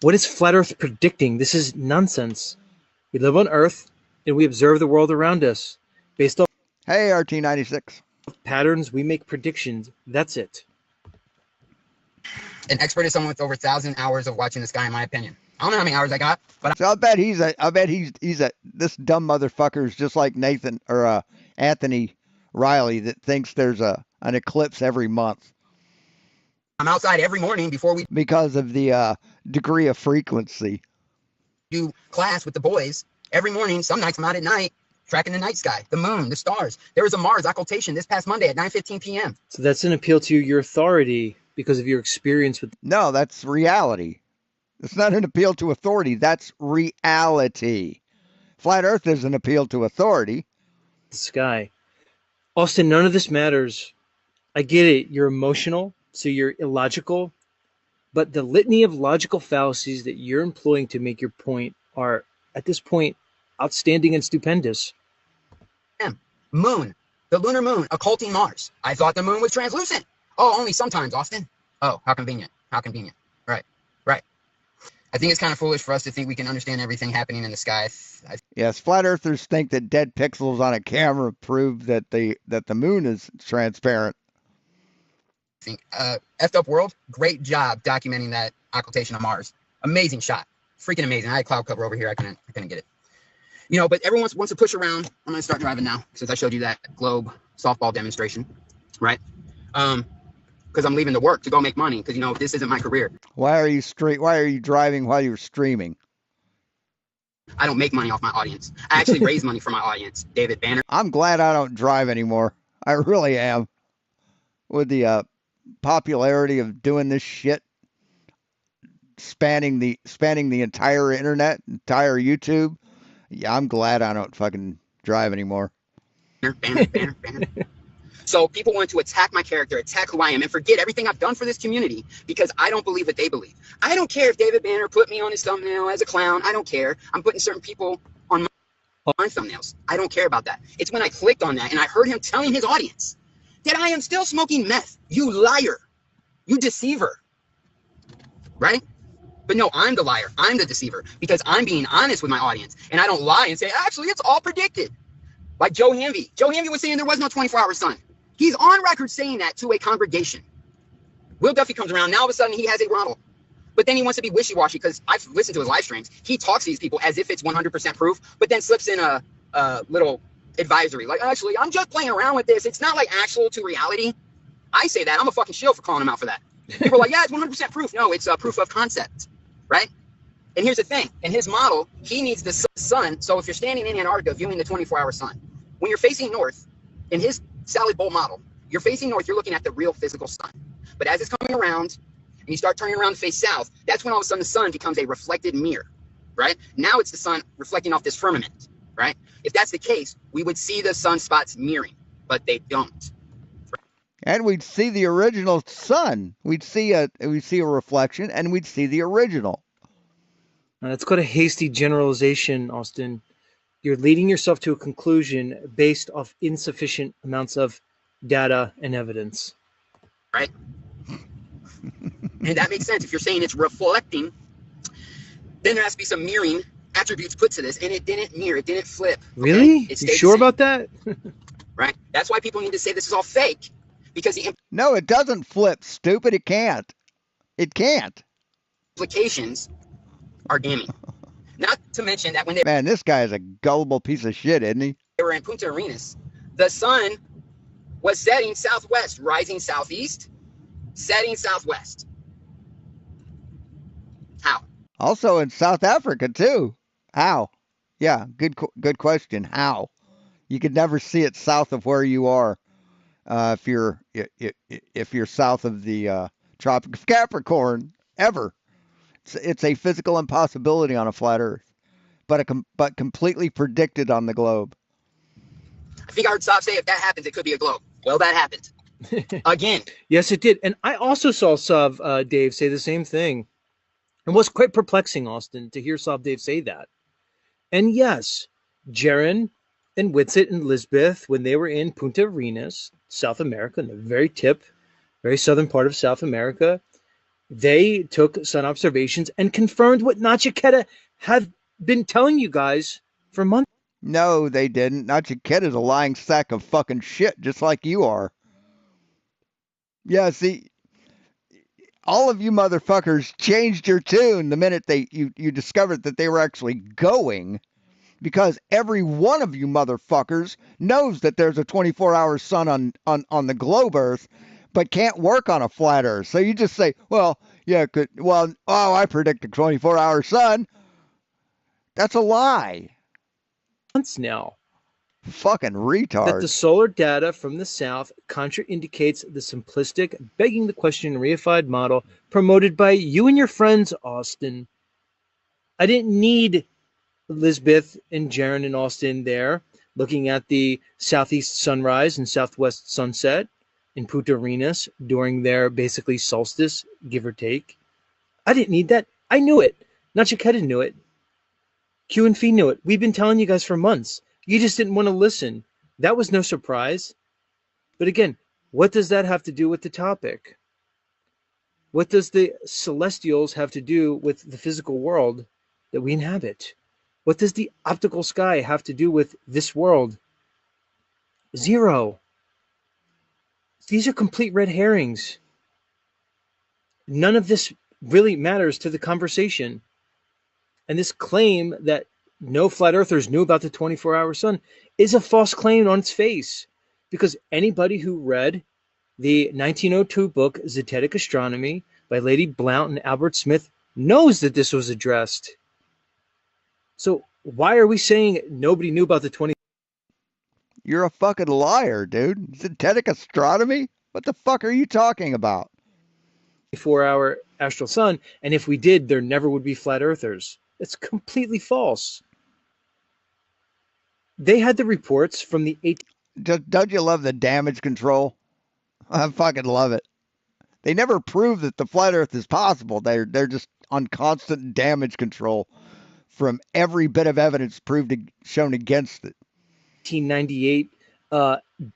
Speaker 2: What is Flat Earth predicting? This is nonsense. We live on Earth, and we observe the world around us. Based off
Speaker 1: Hey, RT96.
Speaker 2: patterns, we make predictions. That's it.
Speaker 4: An expert is someone with over 1,000 hours of watching the sky, in my opinion. I don't know how many hours I got, but
Speaker 1: So I bet this dumb motherfucker is just like Nathan or Anthony Riley that thinks there's an eclipse every month
Speaker 4: I'm outside every morning before we
Speaker 1: because of the degree of frequency.
Speaker 4: do class with the boys. Every morning, some nights I'm out at night, tracking the night sky, the moon, the stars. There was a Mars occultation this past Monday at 9:15 p.m.
Speaker 2: So that's an appeal to your authority because of your experience with
Speaker 1: No, that's reality. It's not an appeal to authority. That's reality. Flat Earth is an appeal to authority.
Speaker 2: the sky. Austin, none of this matters. I get it. You're emotional, so you're illogical. But the litany of logical fallacies that you're employing to make your point are, at this point, outstanding and stupendous.
Speaker 4: Moon, the lunar moon, occulting Mars. I thought the moon was translucent. Oh, only sometimes, Austin. Oh, how convenient. How convenient. Right, right. I think it's kind of foolish for us to think we can understand everything happening in the sky. I
Speaker 1: Yes, flat earthers think that dead pixels on a camera prove that the moon is transparent.
Speaker 4: think effed up world. Great job documenting that occultation of Mars. Amazing shot. Freaking amazing. I had cloud cover over here. I couldn't get it. You know, but everyone wants to push around. I'm gonna start driving now since I showed you that globe softball demonstration, right? Because I'm leaving to work to go make money. Because you know this isn't my career.
Speaker 1: Why are you driving while you're streaming?
Speaker 4: I don't make money off my audience. I actually raise money for my audience. David Banner.
Speaker 1: I'm glad I don't drive anymore. I really am. With the popularity of doing this shit, spanning the entire internet, entire YouTube. Yeah, I'm glad I don't fucking drive anymore.
Speaker 4: Banner. So people want to attack my character, attack who I am, and forget everything I've done for this community because I don't believe what they believe. I don't care if David Banner put me on his thumbnail as a clown. I don't care. I'm putting certain people on my thumbnails. I don't care about that. It's when I clicked on that and I heard him telling his audience that I am still smoking meth. You liar. You deceiver. Right? But no, I'm the liar. I'm the deceiver because I'm being honest with my audience. And I don't lie and say, actually, it's all predicted. Like Joe Hamby. Joe Hamby was saying there was no 24-hour sun. He's on record saying that to a congregation. Will Duffy comes around. Now all of a sudden he has a rebuttal. But then he wants to be wishy-washy because I've listened to his live streams. He talks to these people as if it's 100% proof, but then slips in a little advisory. Like, actually, I'm just playing around with this. It's not like actual to reality. I say that. I'm a fucking shill for calling him out for that. People are like, yeah, it's 100% proof. No, it's a proof of concept, right? And here's the thing. In his model, he needs the sun. So if you're standing in Antarctica viewing the 24-hour sun, when you're facing north, in his salad bowl model, you're facing north, you're looking at the real physical sun. But as it's coming around, and you start turning around to face south, that's when all of a sudden the sun becomes a reflected mirror, right? Now it's the sun reflecting off this firmament, right? If that's the case, we would see the sunspots mirroring, but they don't.
Speaker 1: And we'd see the original sun. We'd see a reflection, and we'd see the original.
Speaker 2: That's called a hasty generalization, Austin. You're leading yourself to a conclusion based off insufficient amounts of data and evidence.
Speaker 4: Right? And that makes sense. If you're saying it's reflecting, then there has to be some mirroring attributes put to this, and it didn't mirror, it didn't flip.
Speaker 2: Really?
Speaker 4: Okay?
Speaker 2: You sure about that?
Speaker 4: Right? That's why people need to say this is all fake, because the
Speaker 1: No, it doesn't flip, stupid. It can't. It can't.
Speaker 4: implications are damning. Not to mention that when
Speaker 1: Man, this guy is a gullible piece of shit, isn't he?
Speaker 4: they were in Punta Arenas, the sun was setting southwest, rising southeast, setting southwest. How?
Speaker 1: Also in South Africa too. How? Yeah, good question. How? You could never see it south of where you are if you're south of the Tropic of Capricorn ever. It's a physical impossibility on a flat Earth, but completely predicted on the globe.
Speaker 4: I think I heard Saab say if that happens, it could be a globe. Well, that happened. Again.
Speaker 2: Yes, it did. And I also saw Sav Dave say the same thing. It was quite perplexing, Austin, to hear Sav Dave say that. And yes, Jaron and Whitsitt and Lisbeth, when they were in Punta Arenas, South America, in the very tip, very southern part of South America, they took sun observations and confirmed what Nachiketa had been telling you guys for months.
Speaker 1: No, they didn't. Nachiketa is a lying sack of fucking shit, just like you are. Yeah, see, all of you motherfuckers changed your tune the minute you discovered that they were actually going, because every one of you motherfuckers knows that there's a 24-hour sun on the globe Earth, but can't work on a flat Earth. So you just say, well, yeah, I predict a 24-hour sun. That's a lie.
Speaker 2: Months now.
Speaker 1: Fucking retard.
Speaker 2: That the solar data from the south contraindicates the simplistic, begging the question reified model promoted by you and your friends, Austin. I didn't need Lisbeth and Jaron and Austin there looking at the southeast sunrise and southwest sunset in Punta Arenas during their basically solstice, give or take. I didn't need that. I knew it. Nachiketa knew it. Q and Fee knew it. We've been telling you guys for months. You just didn't want to listen. That was no surprise. But again, what does that have to do with the topic? What does the celestials have to do with the physical world that we inhabit? What does the optical sky have to do with this world? Zero. These are complete red herrings. None of this really matters to the conversation. And this claim that no flat earthers knew about the 24-hour sun is a false claim on its face, because anybody who read the 1902 book Zetetic Astronomy by Lady Blount and Albert Smith knows that this was addressed. So why are we saying nobody knew about the 20?
Speaker 1: You're a fucking liar, dude. Zetetic Astronomy? What the fuck are you talking about?
Speaker 2: 24-hour astral sun, and if we did, there never would be flat earthers. It's completely false. They had the reports from the 18th.
Speaker 1: Don't you love the damage control? I fucking love it. They never prove that the flat Earth is possible. They're just on constant damage control from every bit of evidence shown against it.
Speaker 2: 1898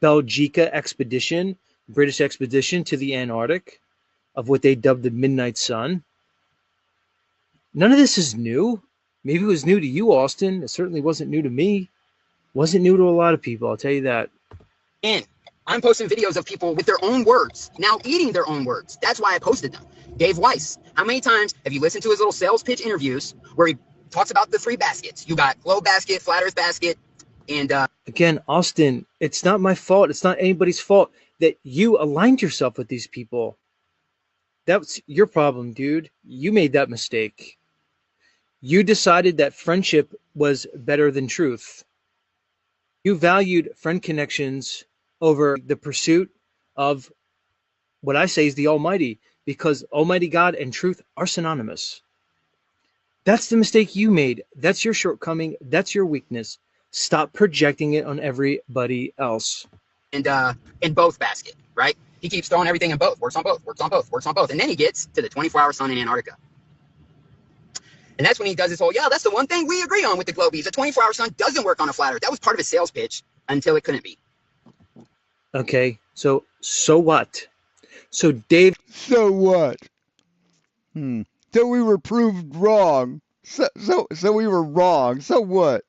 Speaker 2: Belgica expedition, British expedition to the Antarctic, of what they dubbed the Midnight Sun. None of this is new. Maybe it was new to you, Austin. It certainly wasn't new to me. Wasn't new to a lot of people, I'll tell you that.
Speaker 4: And I'm posting videos of people with their own words, now eating their own words. That's why I posted them. Dave Weiss, how many times have you listened to his little sales pitch interviews where he talks about the free baskets? You got Globe Basket, Flat Earth Basket, and
Speaker 2: Again, Austin, it's not my fault. It's not anybody's fault that you aligned yourself with these people. That's your problem, dude. You made that mistake. You decided that friendship was better than truth. You valued friend connections over the pursuit of what I say is the Almighty, because Almighty God and truth are synonymous. That's the mistake you made. That's your shortcoming. That's your weakness. Stop projecting it on everybody else.
Speaker 4: in both basket, right? He keeps throwing everything in both, works on both, works on both, works on both. And then he gets to the 24-hour sun in Antarctica. And that's when he does this whole, yeah, that's the one thing we agree on with the Globies. The 24-hour sun doesn't work on a flat earth. That was part of his sales pitch until it couldn't be.
Speaker 2: Okay, so what? So Dave,
Speaker 1: So what? So we were proved wrong. So we were wrong. So what?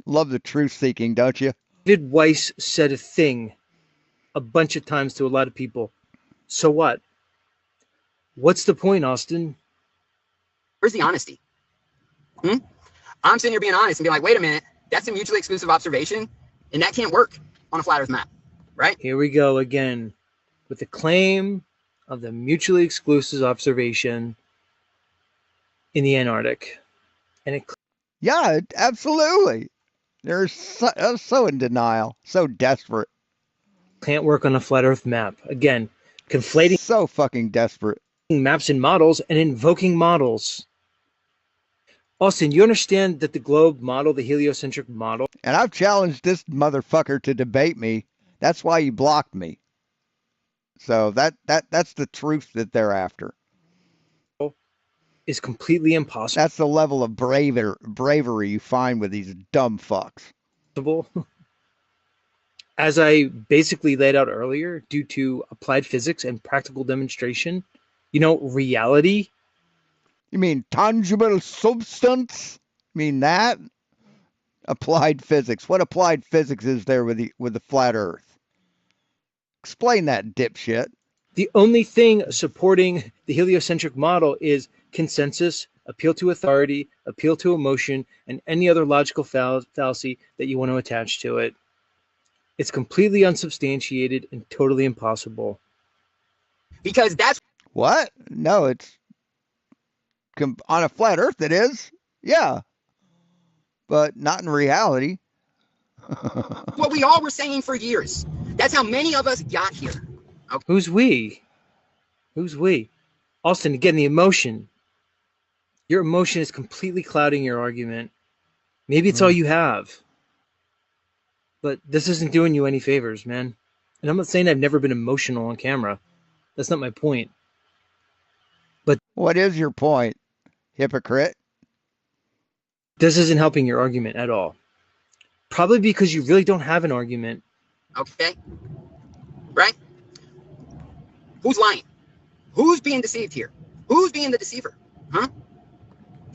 Speaker 1: Love the truth seeking, don't you?
Speaker 2: David Weiss said a thing a bunch of times to a lot of people. So what? What's the point, Austin?
Speaker 4: Where's the honesty? I'm sitting here being honest and being like, wait a minute, that's a mutually exclusive observation, and that can't work on a flat earth map, right?
Speaker 2: Here we go again with the claim of the mutually exclusive observation in the Antarctic. And it
Speaker 1: Yeah, absolutely. They're so in denial, so desperate,
Speaker 2: can't work on a flat earth map. Again, conflating
Speaker 1: so fucking desperate.
Speaker 2: maps and models and invoking models. Austin, you understand that the globe model, the heliocentric model,
Speaker 1: And I've challenged this motherfucker to debate me. That's why he blocked me. So that's the truth that they're after.
Speaker 2: is completely impossible.
Speaker 1: That's the level of bravery you find with these dumb fucks.
Speaker 2: As I basically laid out earlier, due to applied physics and practical demonstration, reality.
Speaker 1: You mean tangible substance? You mean that? Applied physics. What applied physics is there with the flat Earth? Explain that, dipshit.
Speaker 2: The only thing supporting the heliocentric model is consensus, appeal to authority, appeal to emotion, and any other logical fallacy that you want to attach to it. It's completely unsubstantiated and totally impossible.
Speaker 4: Because that's
Speaker 1: What? No, it's on a flat Earth. It is, yeah, but not in reality.
Speaker 4: what we all were saying for years. That's how many of us got here.
Speaker 2: Who's we? Who's we? Austin, again, the emotion. Your emotion is completely clouding your argument. Maybe it's all you have. But this isn't doing you any favors, man. And I'm not saying I've never been emotional on camera. That's not my point.
Speaker 1: What is your point, hypocrite?
Speaker 2: This isn't helping your argument at all. Probably because you really don't have an argument.
Speaker 4: Okay? Right? Who's lying? Who's being deceived here? Who's being the deceiver? Huh?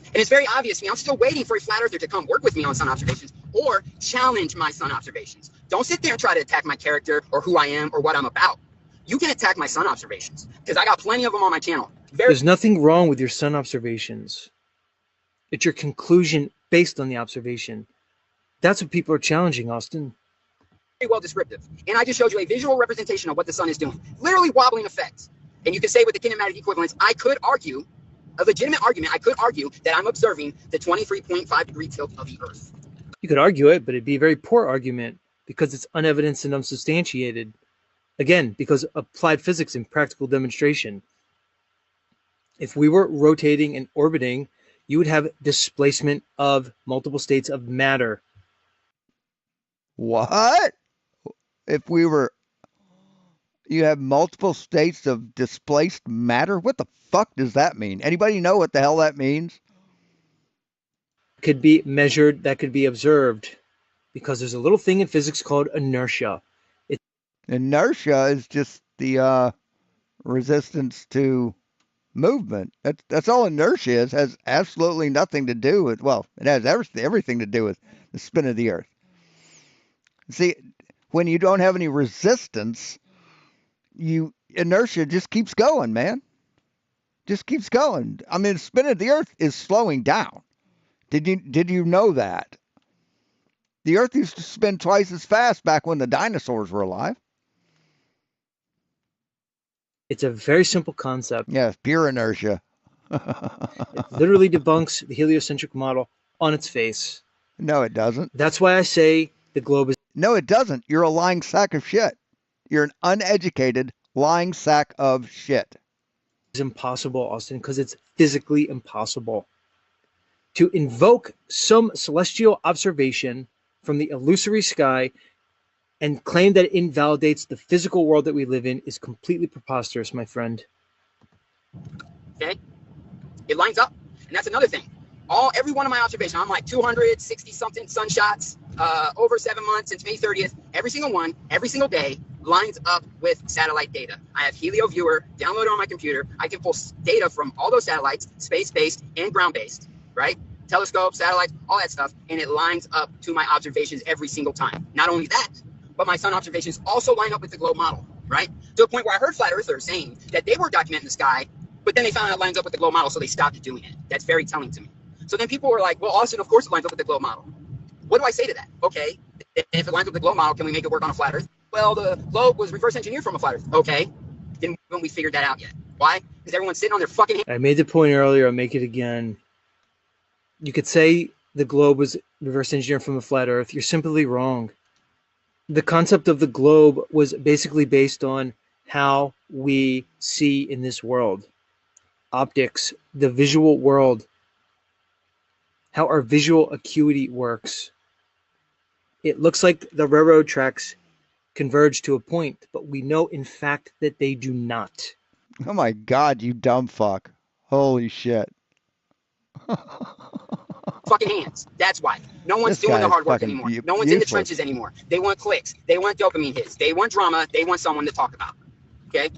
Speaker 4: And it's very obvious to me. I'm still waiting for a flat earther to come work with me on sun observations or challenge my sun observations. Don't sit there and try to attack my character or who I am or what I'm about. You can attack my sun observations because I got plenty of them on my channel.
Speaker 2: There's nothing wrong with your sun observations. It's your conclusion based on the observation. That's what people are challenging, Austin.
Speaker 4: Very well descriptive. And I just showed you a visual representation of what the sun is doing. Literally wobbling effects. And you can say with the kinematic equivalence, I could argue, a legitimate argument, I could argue that I'm observing the 23.5 degree tilt of the Earth.
Speaker 2: You could argue it, but it'd be a very poor argument because it's unevidenced and unsubstantiated. Again, because applied physics and practical demonstration. If we were rotating and orbiting, you would have displacement of multiple states of matter.
Speaker 1: What? If we were, you have multiple states of displaced matter? What the fuck does that mean? Anybody know what the hell that means?
Speaker 2: Could be measured, that could be observed, because there's a little thing in physics called inertia.
Speaker 1: Inertia is just the resistance to movement. That's all inertia is. Has absolutely nothing to do with, well, it has everything to do with the spin of the Earth. See, when you don't have any resistance, inertia just keeps going, man. Just keeps going. I mean, the spin of the Earth is slowing down. Did you know that? The Earth used to spin twice as fast back when the dinosaurs were alive.
Speaker 2: It's a very simple concept.
Speaker 1: Yeah, pure inertia.
Speaker 2: It literally debunks the heliocentric model on its face.
Speaker 1: No, it doesn't.
Speaker 2: That's why I say the globe is
Speaker 1: No, it doesn't. You're a lying sack of shit. You're an uneducated lying sack of shit.
Speaker 2: impossible, Austin, because it's physically impossible. To invoke some celestial observation from the illusory sky and claim that it invalidates the physical world that we live in is completely preposterous, my friend.
Speaker 4: Okay? It lines up. And that's another thing. Every one of my observations, I'm like 260 something sunshots over 7 months since May 30th. Every single one, every single day, lines up with satellite data. I have Helio Viewer downloaded on my computer. I can pull data from all those satellites, space-based and ground-based, right? Telescopes, satellites, all that stuff, and it lines up to my observations every single time. Not only that, but my sun observations also line up with the globe model, right? To a point where I heard flat earthers saying that they were documenting the sky, but then they found out it lines up with the globe model, so they stopped doing it. That's very telling to me. So then people were like, well, Austin, of course it lines up with the globe model. What do I say to that? Okay, if it lines up with the globe model, can we make it work on a flat earth? Well, the globe was reverse engineered from a flat earth. Okay, then when we figured that out yet. Why? Because everyone's sitting on their fucking hands.
Speaker 2: I made the point earlier, I'll make it again. You could say the globe was reverse engineered from a flat earth. You're simply wrong. The concept of the globe was basically based on how we see in this world. Optics, the visual world, how our visual acuity works. It looks like the railroad tracks converge to a point, but we know in fact that they do not.
Speaker 1: Oh my God, you dumb fuck. Holy shit.
Speaker 4: Fucking hands. That's why. No one's
Speaker 1: This
Speaker 4: doing the
Speaker 1: guy's
Speaker 4: hard work
Speaker 1: fucking
Speaker 4: anymore. No one's in the
Speaker 1: useless.
Speaker 4: trenches anymore. They want clicks. They want dopamine hits. They want drama. They want someone to talk about. Okay?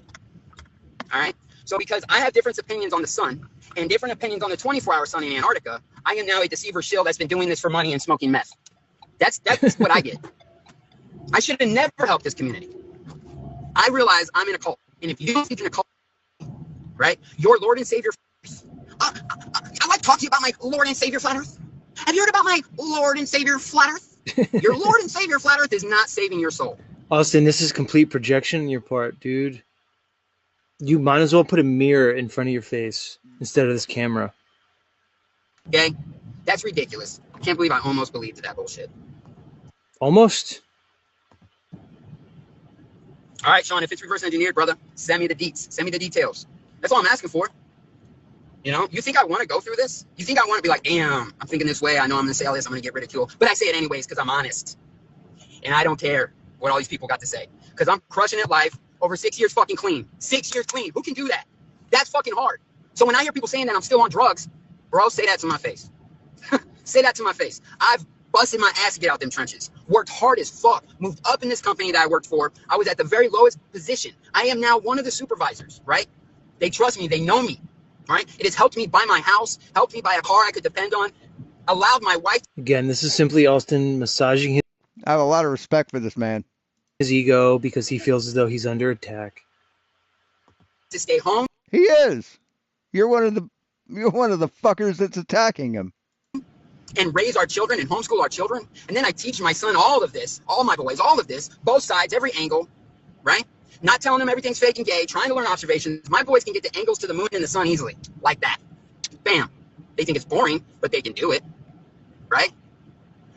Speaker 4: All right? So because I have different opinions on the sun and different opinions on the 24-hour sun in Antarctica, I am now a deceiver shill that's been doing this for money and smoking meth. That's what I get. I should have never helped this community. I realize I'm in a cult. And if you don't think in a cult, right, your Lord and Savior. I like talking about my Lord and Savior Flat Earth. Have you heard about my Lord and Savior Flat Earth? Your Lord and Savior Flat Earth is not saving your soul.
Speaker 2: Austin, this is complete projection on your part, dude. You might as well put a mirror in front of your face instead of this camera.
Speaker 4: Okay? That's ridiculous. I can't believe I almost believed that bullshit.
Speaker 2: Almost.
Speaker 4: All right, Sean, if it's reverse engineered, brother, send me the deets. Send me the details. That's all I'm asking for. You know, you think I want to go through this? You think I want to be like, damn, I'm thinking this way. I know I'm going to say all this. I'm going to get ridiculed. But I say it anyways because I'm honest. And I don't care what all these people got to say. Because I'm crushing at life over 6 years fucking clean. 6 years clean. Who can do that? That's fucking hard. So when I hear people saying that I'm still on drugs, bro, say that to my face. Say that to my face. I've busted my ass to get out them trenches. Worked hard as fuck. Moved up in this company that I worked for. I was at the very lowest position. I am now one of the supervisors, right? They trust me. They know me, right? It has helped me buy my house, helped me buy a car I could depend on, allowed my wife
Speaker 2: Again, this is simply Austin massaging
Speaker 1: I have a lot of respect for this man.
Speaker 2: his ego because he feels as though he's under attack.
Speaker 4: to stay home
Speaker 1: He is. You're one of the fuckers that's attacking him.
Speaker 4: and raise our children and homeschool our children. And then I teach my son all of this, all my boys, all of this, both sides, every angle, right? Not telling them everything's fake and gay, trying to learn observations. My boys can get the angles to the moon and the sun easily, like that. Bam. They think it's boring, but they can do it, right?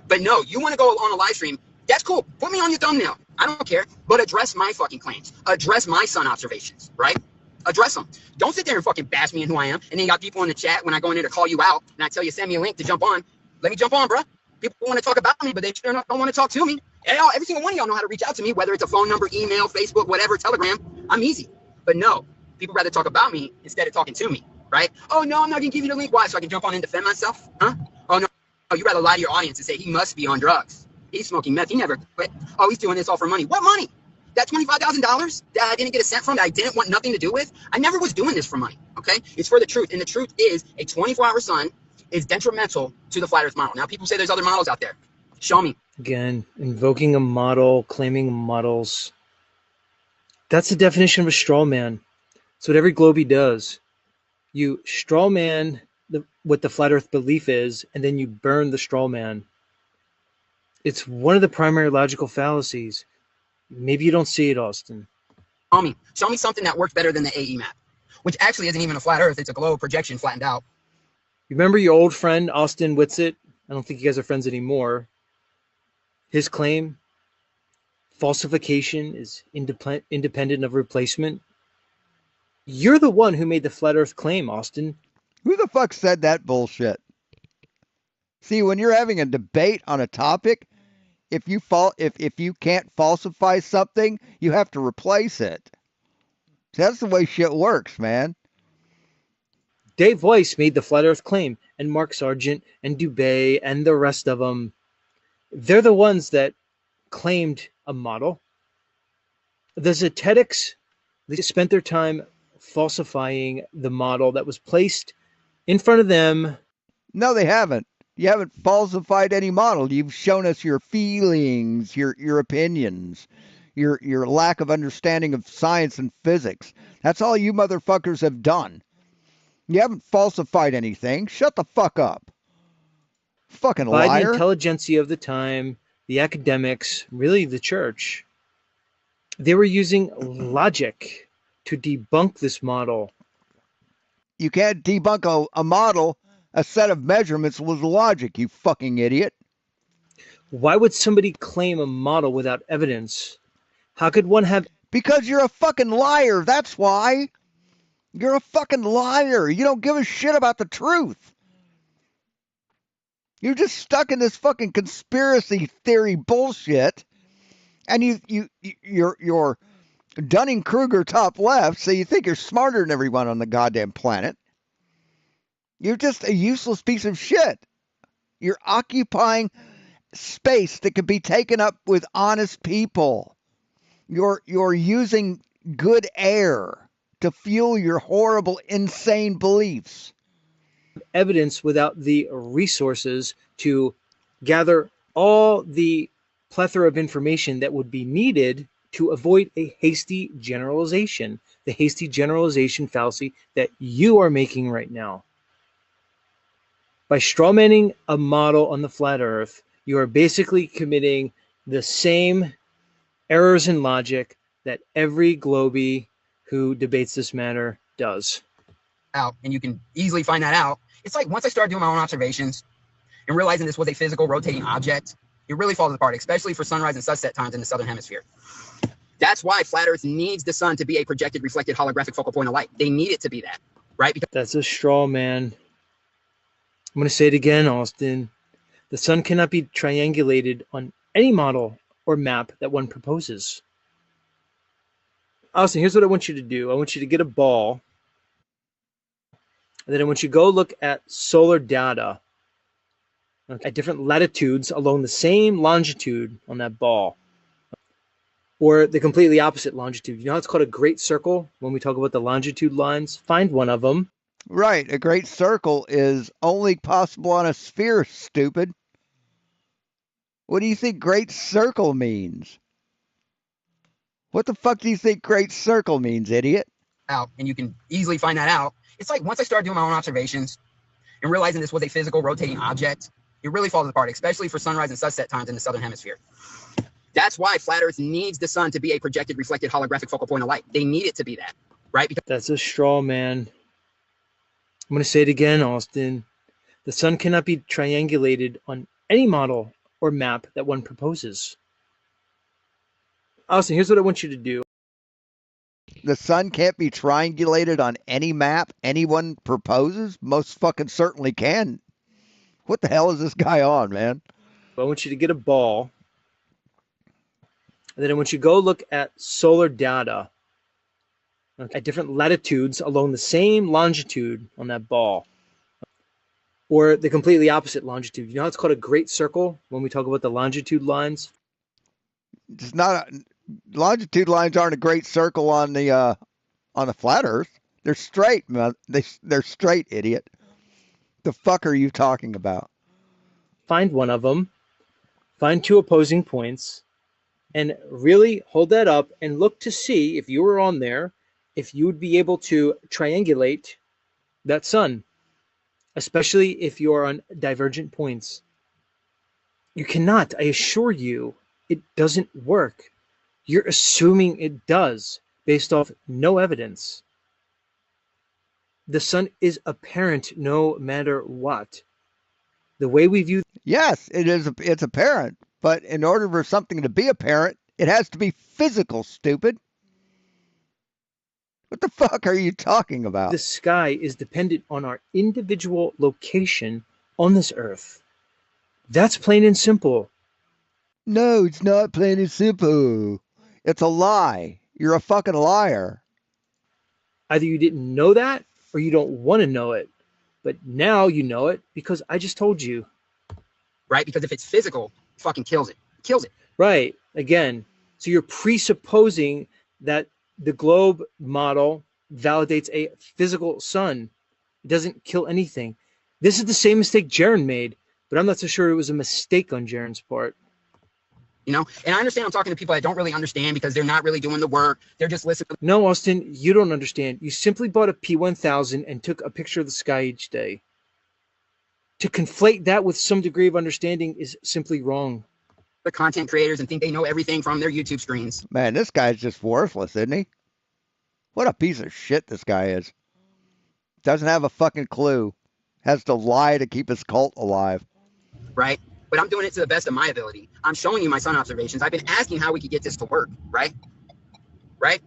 Speaker 4: But no, you want to go on a live stream, that's cool. Put me on your thumbnail. I don't care. But address my fucking claims. Address my sun observations, right? Address them. Don't sit there and fucking bash me and who I am. And then you got people in the chat when I go in there to call you out and I tell you, send me a link to jump on. Let me jump on, bro. People want to talk about me, but they sure don't want to talk to me. And every single one of y'all know how to reach out to me, whether it's a phone number, email, Facebook, whatever, Telegram. I'm easy. But no, people rather talk about me instead of talking to me, right? Oh, no, I'm not going to give you the link. Why? So I can jump on and defend myself? Huh? Oh, no. Oh, you rather lie to your audience and say he must be on drugs. He's smoking meth. He never quit. Oh, he's doing this all for money. What money? That $25,000 that I didn't get a cent from, that I didn't want nothing to do with? I never was doing this for money, okay? It's for the truth. And the truth is a 24-hour sun is detrimental to the flat earth model. Now, people say there's other models out there. Show me.
Speaker 2: Again, invoking a model, claiming models. That's the definition of a straw man. That's what every Globie does. You straw man what the flat earth belief is, and then you burn the straw man. It's one of the primary logical fallacies. Maybe you don't see it, Austin.
Speaker 4: Show me. Show me something that works better than the AE map, which actually isn't even a flat earth. It's a globe projection flattened out.
Speaker 2: You remember your old friend, Austin Whitsitt? I don't think you guys are friends anymore. His claim, falsification is independent of replacement. You're the one who made the flat earth claim, Austin.
Speaker 1: Who the fuck said that bullshit? See, when you're having a debate on a topic, if you can't falsify something, you have to replace it. That's the way shit works, man.
Speaker 2: Dave Weiss made the flat earth claim, and Mark Sargent and Dubé and the rest of them. They're the ones that claimed a model. The Zetetics, they spent their time falsifying the model that was placed in front of them.
Speaker 1: No, they haven't. You haven't falsified any model. You've shown us your feelings, your opinions, your lack of understanding of science and physics. That's all you motherfuckers have done. You haven't falsified anything. Shut the fuck up. Fucking
Speaker 2: By
Speaker 1: liar.
Speaker 2: the intelligentsia of the time, the academics, really the church, they were using logic to debunk this model.
Speaker 1: You can't debunk a model. A set of measurements was logic, you fucking idiot.
Speaker 2: Why would somebody claim a model without evidence? How could one have...
Speaker 1: Because you're a fucking liar, that's why. You're a fucking liar. You don't give a shit about the truth. You're just stuck in this fucking conspiracy theory bullshit. And you're Dunning-Kruger top left, so you think you're smarter than everyone on the goddamn planet. You're just a useless piece of shit. You're occupying space that could be taken up with honest people. You're using good air to fuel your horrible, insane beliefs.
Speaker 2: Evidence without the resources to gather all the plethora of information that would be needed to avoid a hasty generalization, the hasty generalization fallacy that you are making right now. By strawmanning a model on the flat earth, you are basically committing the same errors in logic that every Globie who debates this matter does.
Speaker 4: Out, and you can easily find that out. It's like once I started doing my own observations and realizing this was a physical rotating object, it really falls apart, especially for sunrise and sunset times in the southern hemisphere. That's why flat Earth needs the sun to be a projected, reflected, holographic focal point of light. They need it to be that, right? Because
Speaker 2: That's a straw man. I'm going to say it again, Austin. The sun cannot be triangulated on any model or map that one proposes. Austin, here's what I want you to do. I want you to get a ball, and then I want you to go look at solar data at different latitudes along the same longitude on that ball, or the completely opposite longitude. You know how it's called a great circle when we talk about the longitude lines? Find one of them.
Speaker 1: Right, a great circle is only possible on a sphere, stupid. What do you think great circle means? What the fuck do you think great circle means, idiot?
Speaker 4: out, and you can easily find that out. It's like once I started doing my own observations and realizing this was a physical rotating object, it really falls apart, especially for sunrise and sunset times in the southern hemisphere. That's why flat Earth needs the sun to be a projected, reflected, holographic focal point of light. They need it to be that, right? Because
Speaker 2: That's a straw man. I'm going to say it again, Austin. The sun cannot be triangulated on any model or map that one proposes. Austin, here's what I want you to do.
Speaker 1: The sun can't be triangulated on any map anyone proposes? Most fucking certainly can. What the hell is this guy on, man?
Speaker 2: I want you to get a ball, and then I want you to go look at solar data at different latitudes along the same longitude on that ball, or the completely opposite longitude. You know how it's called a great circle when we talk about the longitude lines?
Speaker 1: It's not longitude lines aren't a great circle on the flat Earth. They're straight, man. They're straight, idiot. The fuck are you talking about?
Speaker 2: Find one of them. find two opposing points, and really hold that up and look to see if you were on there, if you would be able to triangulate that sun, especially if you are on divergent points. You cannot, I assure you, it doesn't work. You're assuming it does based off no evidence. The sun is apparent no matter what. The way we view
Speaker 1: Yes, it's apparent, but in order for something to be apparent, it has to be physical, stupid. What the fuck are you talking about?
Speaker 2: the sky is dependent on our individual location on this earth. That's plain and simple.
Speaker 1: No, it's not plain and simple. It's a lie. You're a fucking liar.
Speaker 2: Either you didn't know that or you don't want to know it. But now you know it because I just told you.
Speaker 4: right? Because if it's physical, it fucking kills it. Kills it.
Speaker 2: Right. Again, so you're presupposing that the globe model validates a physical sun. It doesn't kill anything. This is the same mistake Jaren made, but I'm not so sure it was a mistake on Jaren's part.
Speaker 4: You know, and I understand I'm talking to people that don't really understand because they're not really doing the work. They're just listening.
Speaker 2: No, Austin, you don't understand. You simply bought a P1000 and took a picture of the sky each day. To conflate that with some degree of understanding is simply wrong.
Speaker 4: The content creators and think they know everything from their YouTube screens.
Speaker 1: Man, this guy's just worthless, isn't he? What a piece of shit this guy is. Doesn't have a fucking clue. Has to lie to keep his cult alive.
Speaker 4: Right? But I'm doing it to the best of my ability. I'm showing you my sun observations. I've been asking how we could get this to work, right? Right?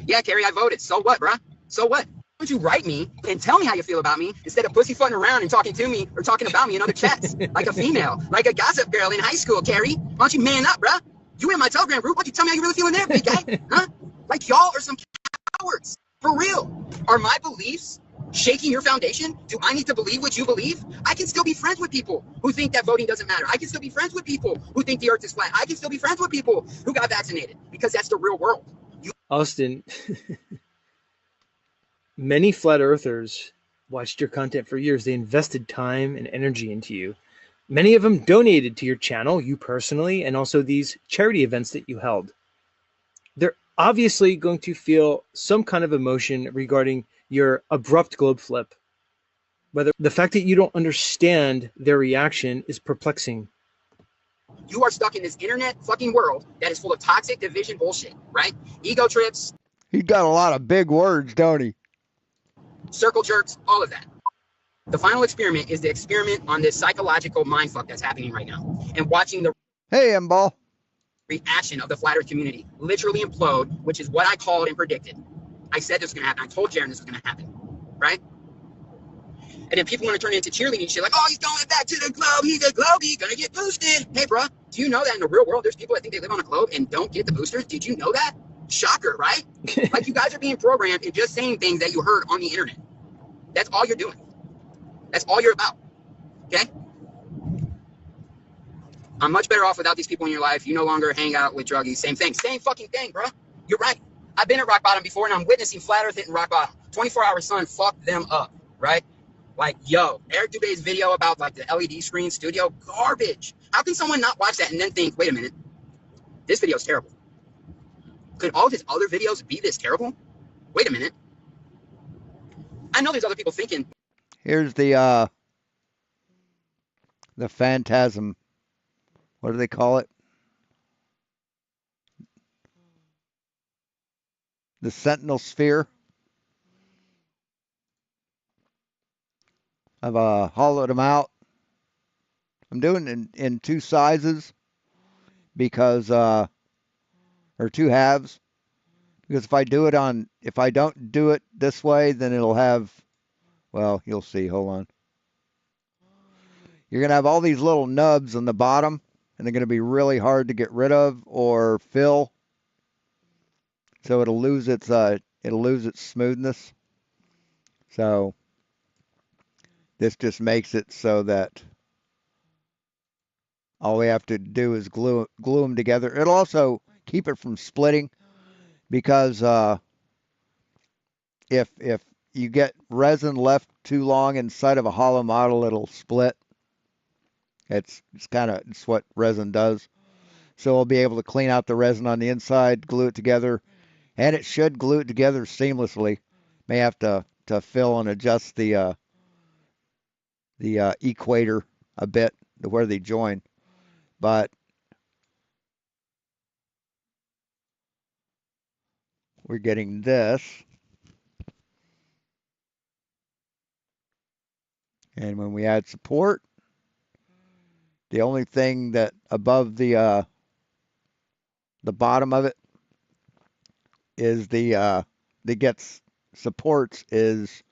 Speaker 4: Yeah, Carrie, I voted. So what, bruh? So what? Why don't you write me and tell me how you feel about me instead of pussyfooting around and talking to me or talking about me in other chats like a female, like a gossip girl in high school, Carrie? Why don't you man up, bruh? You in my Telegram group. Why don't you tell me how you really feel in there, big guy? Huh? Like y'all are some cowards. For real. Are my beliefs shaking your foundation? Do I need to believe what you believe? I can still be friends with people who think that voting doesn't matter. I can still be friends with people who think the earth is flat. I can still be friends with people who got vaccinated because that's the real world.
Speaker 2: Austin, many flat earthers watched your content for years. They invested time and energy into you. Many of them donated to your channel, you personally, and also these charity events that you held. They're obviously going to feel some kind of emotion regarding your abrupt globe flip. Whether the fact that you don't understand their reaction is perplexing.
Speaker 4: You are stuck in this internet fucking world that is full of toxic division bullshit, right? Ego trips,
Speaker 1: He's got a lot of big words, don't he?
Speaker 4: circle jerks, all of that. The final experiment is the experiment on this psychological mindfuck that's happening right now and watching the
Speaker 1: Hey, M-Ball.
Speaker 4: reaction of the flat earth community literally implode, which is what I called and predicted. I said this was going to happen. I told Jaren this was going to happen, right? And then people want to turn it into cheerleading shit like, oh, he's going back to the globe. He's a globe. He's going to get boosted. Hey, bro, do you know that in the real world, there's people that think they live on a globe and don't get the boosters? Did you know that? Shocker, right? Like you guys are being programmed and just saying things that you heard on the internet. That's all you're doing. That's all you're about, okay? I'm much better off without these people in your life. You no longer hang out with druggies. Same thing. Same fucking thing, bro. You're right. I've been at rock bottom before, and I'm witnessing flat earth hitting rock bottom. 24-hour sun fucked them up, right? Like, yo, Eric Dubé's video about, like, the LED screen studio, garbage. How can someone not watch that and then think, wait a minute, this video's terrible? Could all of his other videos be this terrible? Wait a minute. I know there's other people thinking.
Speaker 1: Here's the phantasm. What do they call it? The sentinel sphere. I've hollowed them out. I'm doing it in two sizes because or two halves, because if I don't do it this way, then it'll have, well, you'll see. Hold on. You're gonna have all these little nubs on the bottom, and they're gonna be really hard to get rid of or fill. So it'll lose its smoothness. So this just makes it so that all we have to do is glue them together. It'll also keep it from splitting, because if you get resin left too long inside of a hollow model, it'll split. It's what resin does. So we'll be able to clean out the resin on the inside, glue it together, and it should glue it together seamlessly. May have to fill and adjust the equator a bit to where they join, but we're getting this. And when we add support, the only thing that above the bottom of it is that gets supports is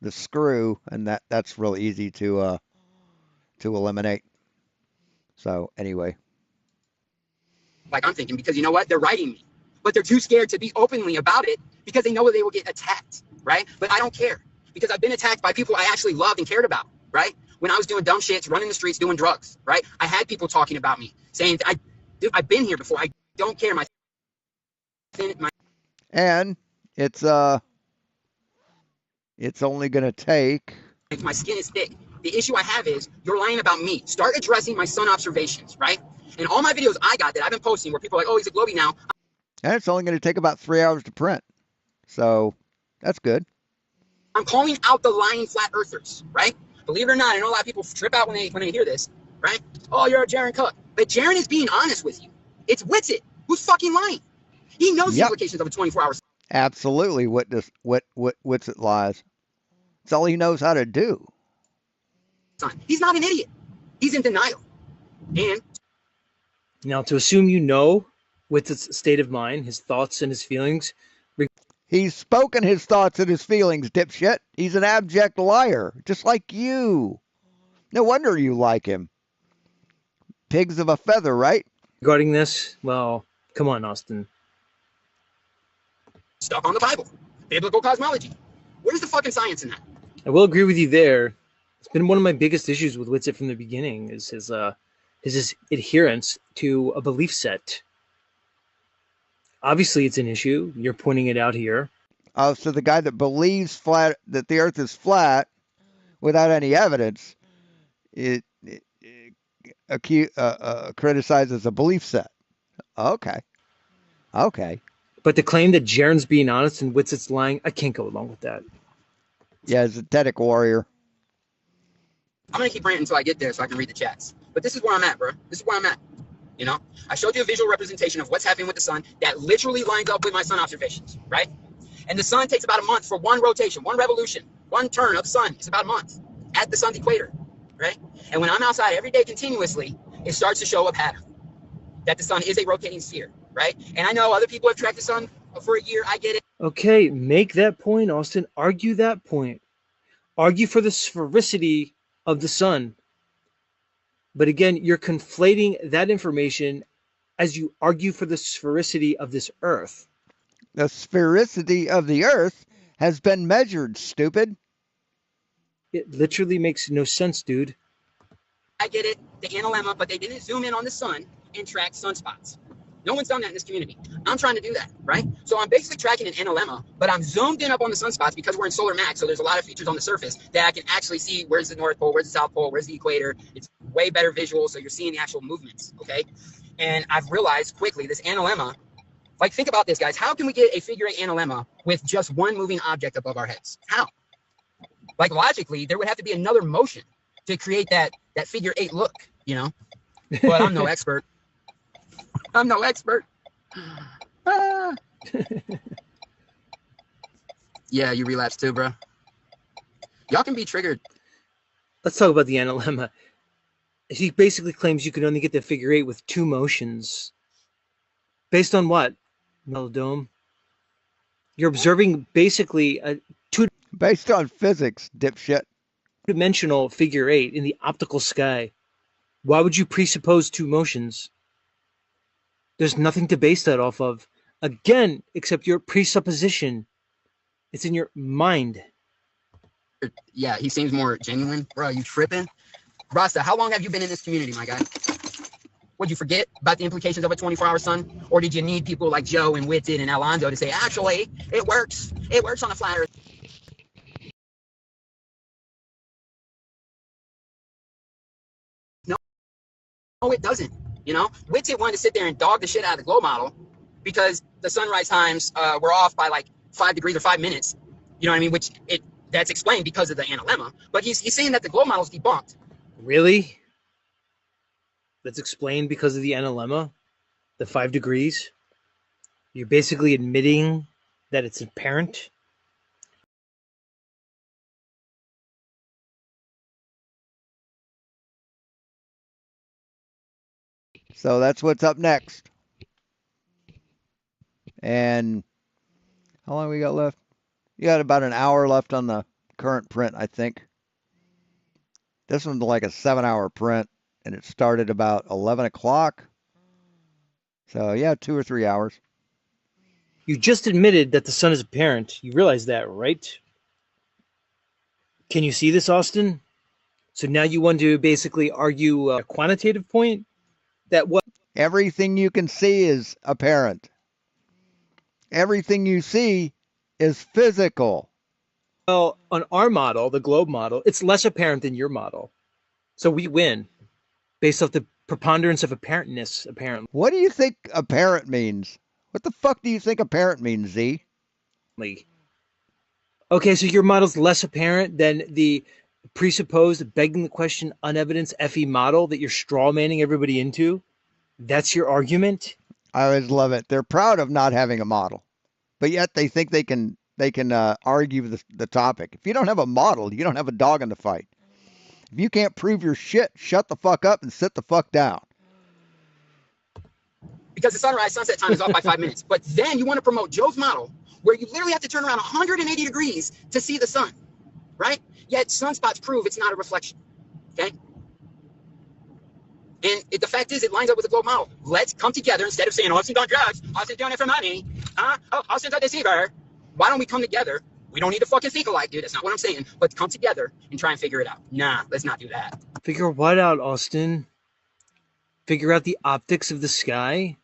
Speaker 1: the screw, and that's real easy to eliminate. So anyway,
Speaker 4: like I'm thinking, because you know what? They're writing me, but they're too scared to be openly about it because they know they will get attacked, right? But I don't care because I've been attacked by people I actually loved and cared about, right? When I was doing dumb shit, running the streets, doing drugs, right? I had people talking about me, saying, I've been here before. I don't care.
Speaker 1: And it's only going to take.
Speaker 4: My skin is thick. The issue I have is you're lying about me. Start addressing my sun observations, right? And all my videos I got that I've been posting where people are like, oh, he's a Globie now.
Speaker 1: And it's only going to take about 3 hours to print. So that's good.
Speaker 4: I'm calling out the lying flat earthers, right? Believe it or not, I know a lot of people trip out when they hear this, right? Oh, you're a Jaron Cook. But Jaron is being honest with you. It's Whitsitt who's fucking lying. He knows the implications of a 24-hour.
Speaker 1: Absolutely, Whitsitt lies. It's all he knows how to do.
Speaker 4: He's not an idiot. He's in denial. And
Speaker 2: now, to assume you know Whitsitt's state of mind, his thoughts and his feelings.
Speaker 1: He's spoken his thoughts and his feelings, dipshit. He's an abject liar, just like you. No wonder you like him. Pigs of a feather, right?
Speaker 2: Regarding this, well, come on, Austin.
Speaker 4: Stuck on the Bible. Biblical cosmology. Where's the fucking science in that?
Speaker 2: I will agree with you there. It's been one of my biggest issues with Whitsitt from the beginning is his adherence to a belief set. Obviously, it's an issue. You're pointing it out here.
Speaker 1: So the guy that believes that the Earth is flat without any evidence, it criticizes a belief set. Okay.
Speaker 2: But the claim that Jaron's being honest and Whitsitt's lying, I can't go along with that.
Speaker 1: Yeah, Zetetic warrior.
Speaker 4: I'm going to keep ranting until I get there so I can read the chats. But this is where I'm at, bro. This is where I'm at. You know, I showed you a visual representation of what's happening with the sun that literally lines up with my sun observations, right? And the sun takes about a month for one rotation, one revolution, one turn of the sun. It's about a month at the sun's equator, right? And when I'm outside every day continuously, it starts to show a pattern that the sun is a rotating sphere, right? And I know other people have tracked the sun for a year. I get it.
Speaker 2: Okay, make that point, Austin. Argue that point. Argue for the sphericity of the sun. But again, you're conflating that information as you argue for the sphericity of this Earth.
Speaker 1: The sphericity of the Earth has been measured, stupid.
Speaker 2: It literally makes no sense, dude.
Speaker 4: I get it, the analemma, but they didn't zoom in on the sun and track sunspots. No one's done that in this community. I'm trying to do that, right? So I'm basically tracking an analemma, but I'm zoomed in up on the sunspots because we're in solar max, so there's a lot of features on the surface that I can actually see where's the North Pole, where's the South Pole, where's the equator. It's way better visual, so you're seeing the actual movements, okay? And I've realized quickly this analemma, like think about this, guys. How can we get a figure 8 analemma with just one moving object above our heads? How? Like logically, there would have to be another motion to create that figure 8 look, you know? But I'm no expert. I'm no expert. Yeah, you relapse too, bro. Y'all can be triggered.
Speaker 2: Let's talk about the analemma. He basically claims you can only get the figure 8 with 2 motions. Based on what, Melodome? You're observing basically a
Speaker 1: Based on physics, dipshit.
Speaker 2: two-dimensional figure 8 in the optical sky. Why would you presuppose 2 motions? There's nothing to base that off of. Again, except your presupposition. It's in your mind.
Speaker 4: Yeah, he seems more genuine. Bro, you tripping? Rasta, how long have you been in this community, my guy? Would you forget about the implications of a 24-hour sun? Or did you need people like Joe and Whitsitt and Alonzo to say, actually, it works. It works on a flat earth. No, it doesn't. You know, Witsit wanted to sit there and dog the shit out of the globe model because the sunrise times were off by like 5 degrees or 5 minutes. You know what I mean? That's explained because of the analemma. But he's saying that the globe model is debunked.
Speaker 2: Really? That's explained because of the analemma, the 5 degrees. You're basically admitting that it's apparent.
Speaker 1: So that's what's up next. And how long we got left? You got about an hour left on the current print, I think. This one's like a 7-hour print, and it started about 11 o'clock. So yeah, 2 or 3 hours.
Speaker 2: You just admitted that the sun is apparent. You realize that, right? Can you see this, Austin? So now you want to basically argue a quantitative point that what?
Speaker 1: Everything you can see is apparent. Everything you see is physical.
Speaker 2: Well, on our model, the globe model, it's less apparent than your model. So we win based off the preponderance of apparentness, apparently.
Speaker 1: What do you think apparent means? What the fuck do you think apparent means, Z?
Speaker 2: Okay, so your model's less apparent than the presupposed, begging the question, unevidenced FE model that you're straw manning everybody into? That's your argument?
Speaker 1: I always love it. They're proud of not having a model, but yet they think they can argue the topic. If you don't have a model, you don't have a dog in the fight. If you can't prove your shit, shut the fuck up and sit the fuck down.
Speaker 4: Because the sunrise sunset time is off by 5 minutes. But then you want to promote Joe's model, where you literally have to turn around 180 degrees to see the sun, right? Yet sunspots prove it's not a reflection, okay? And the fact is, it lines up with the globe model. Let's come together instead of saying, Austin's on drugs, Austin's doing it for money, oh, Austin's a deceiver. Why don't we come together? We don't need to fucking think alike, dude. That's not what I'm saying. Let's come together and try and figure it out. Nah, let's not do that.
Speaker 2: Figure what out, Austin? Figure out the optics of the sky?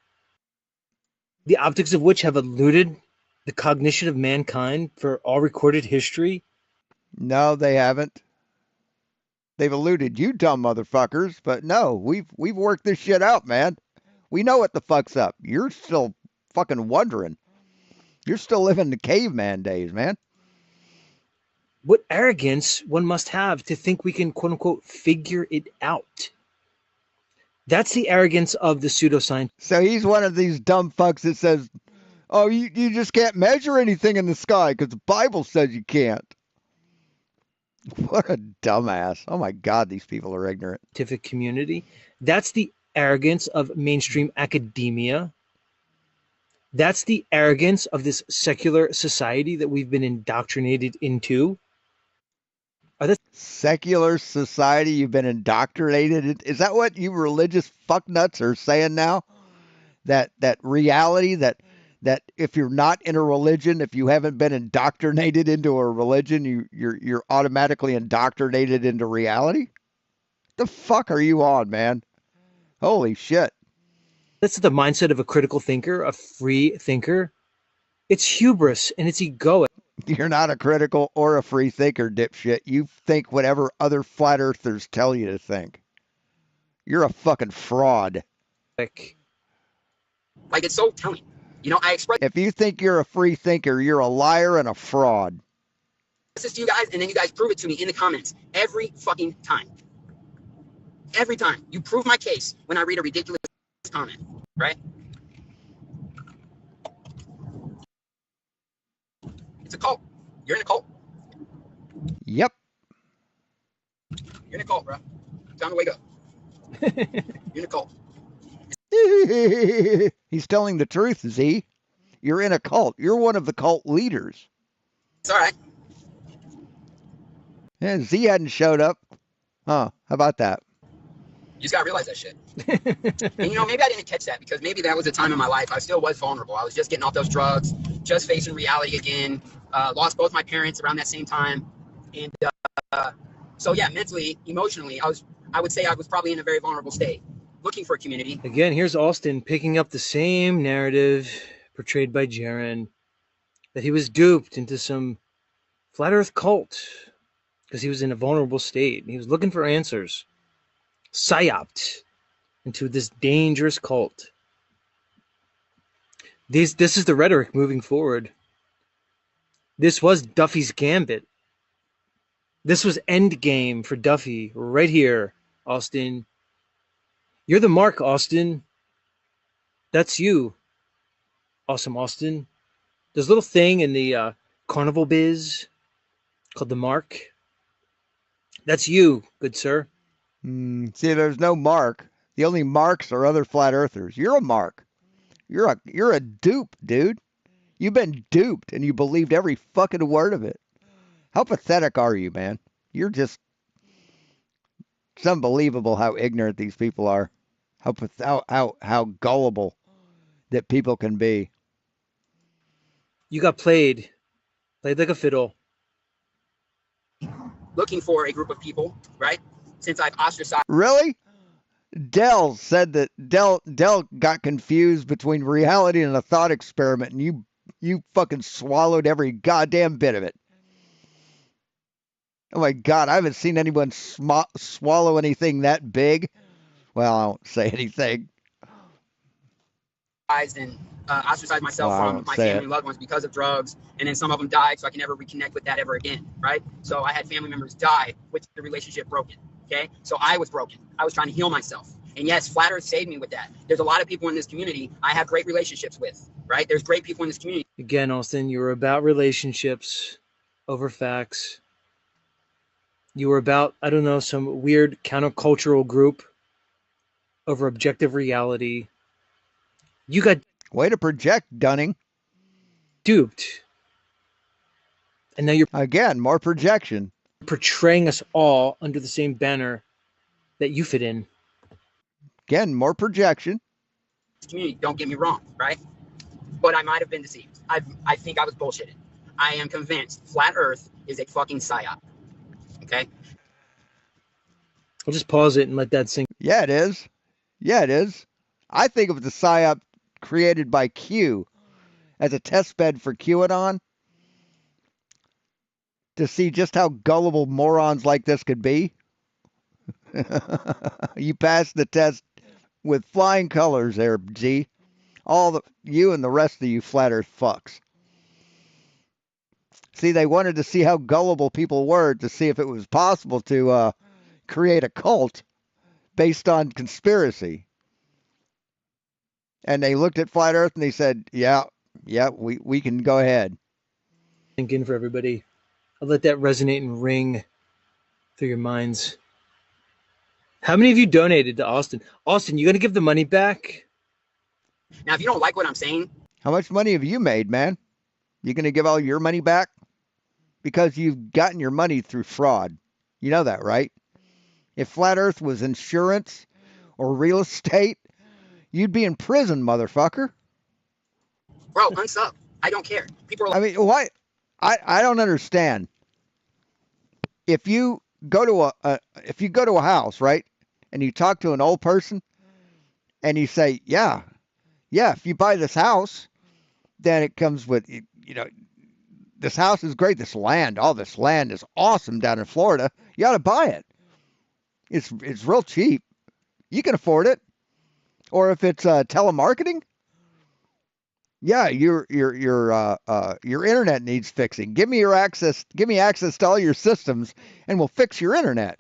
Speaker 2: The optics of which have eluded the cognition of mankind for all recorded history?
Speaker 1: No, they haven't. They've eluded you dumb motherfuckers, but no, we've worked this shit out, man. We know what the fuck's up. You're still fucking wondering. You're still living the caveman days, man.
Speaker 2: What arrogance one must have to think we can, quote unquote, figure it out. That's the arrogance of the pseudoscience.
Speaker 1: So he's one of these dumb fucks that says, oh, you just can't measure anything in the sky because the Bible says you can't. What a dumbass. Oh my God, these people are ignorant.
Speaker 2: Scientific community. That's the arrogance of mainstream academia. That's the arrogance of this secular society that we've been indoctrinated into.
Speaker 1: Secular society you've been indoctrinated in? Is that what you religious fucknuts are saying now? That reality, that if you're not in a religion, if you haven't been indoctrinated into a religion, you're automatically indoctrinated into reality? The fuck are you on, man? Holy shit.
Speaker 2: That's the mindset of a critical thinker, a free thinker. It's hubris and it's egoic.
Speaker 1: You're not a critical or a free thinker, dipshit. You think whatever other flat earthers tell you to think. You're a fucking fraud.
Speaker 4: Like it's so telling. You know, I express
Speaker 1: If you think you're a free thinker, you're a liar and a fraud.
Speaker 4: this to you guys, and then you guys prove it to me in the comments every fucking time. Every time. You prove my case when I read a ridiculous comment, right? It's a cult. You're in a cult.
Speaker 1: Yep.
Speaker 4: You're in a cult, bro. Time to wake up. You're in a cult.
Speaker 1: He's telling the truth, Z. You're in a cult. You're one of the cult leaders.
Speaker 4: It's all right.
Speaker 1: Yeah, Z hadn't showed up. Huh. How about that?
Speaker 4: You just gotta realize that shit. And you know, maybe I didn't catch that because maybe that was a time in my life I still was vulnerable. I was just getting off those drugs, just facing reality again. Lost both my parents around that same time, and so yeah, mentally, emotionally, I would say I was probably in a very vulnerable state, looking for a community.
Speaker 2: Again, here's Austin picking up the same narrative portrayed by Jaron, that he was duped into some flat earth cult because he was in a vulnerable state. He was looking for answers. Psyoped. into this dangerous cult. This is the rhetoric moving forward. This was Duffy's gambit. This was endgame for Duffy right here, Austin. You're the mark, Austin. That's you. Awesome, Austin. There's a little thing in the carnival biz called the mark. That's you, good sir.
Speaker 1: See, there's no mark. The only marks are other flat earthers. You're a mark. You're a dupe, dude. You've been duped and you believed every fucking word of it. How pathetic are you, man? You're just... It's unbelievable how ignorant these people are. How gullible that people can be.
Speaker 2: You got played like a fiddle.
Speaker 4: Looking for a group of people, right? Since I've ostracized.
Speaker 1: Really? Dell said that Dell got confused between reality and a thought experiment, and you fucking swallowed every goddamn bit of it. Oh my God, I haven't seen anyone swallow anything that big. Well, I won't say anything.
Speaker 4: And ostracized myself from my family and loved ones because of drugs, and then some of them died, so I can never reconnect with that ever again, right? So I had family members die with the relationship broken, okay? So I was broken. I was trying to heal myself. And yes, Flat Earth saved me with that. There's a lot of people in this community I have great relationships with, right? There's great people in this community.
Speaker 2: Again, Austin, you were about relationships over facts. You were about, I don't know, some weird countercultural group over objective reality. You got
Speaker 1: way to project, Dunning.
Speaker 2: Duped. And now you're
Speaker 1: again more projection.
Speaker 2: Portraying us all under the same banner that you fit in.
Speaker 1: Again, more projection.
Speaker 4: Community, don't get me wrong, right? But I might have been deceived. I think I was bullshitted. I am convinced Flat Earth is a fucking psyop. Okay?
Speaker 2: I'll just pause it and let that sink.
Speaker 1: Yeah, it is. Yeah, it is. I think of the psyop created by Q as a test bed for QAnon to see just how gullible morons like this could be. You passed the test with flying colors there, G. You and the rest of you flat earth fucks. See, they wanted to see how gullible people were to see if it was possible to create a cult based on conspiracy. And they looked at Flat Earth and they said, yeah, we can go ahead.
Speaker 2: Think in for everybody. I'll let that resonate and ring through your minds. How many of you donated to Austin? Austin, you going to give the money back?
Speaker 4: Now, if you don't like what I'm saying.
Speaker 1: How much money have you made, man? You going to give all your money back? Because you've gotten your money through fraud. You know that, right? If Flat Earth was insurance or real estate, you'd be in prison, motherfucker.
Speaker 4: Bro, unsub. I don't care. People are like,
Speaker 1: I mean, why? I don't understand. If you go to a house, right, and you talk to an old person, and you say, yeah, if you buy this house, then it comes with, this house is great. This land is awesome down in Florida. You ought to buy it. It's real cheap. You can afford it. Or if it's telemarketing, yeah, your internet needs fixing. Give me access to all your systems, and we'll fix your internet.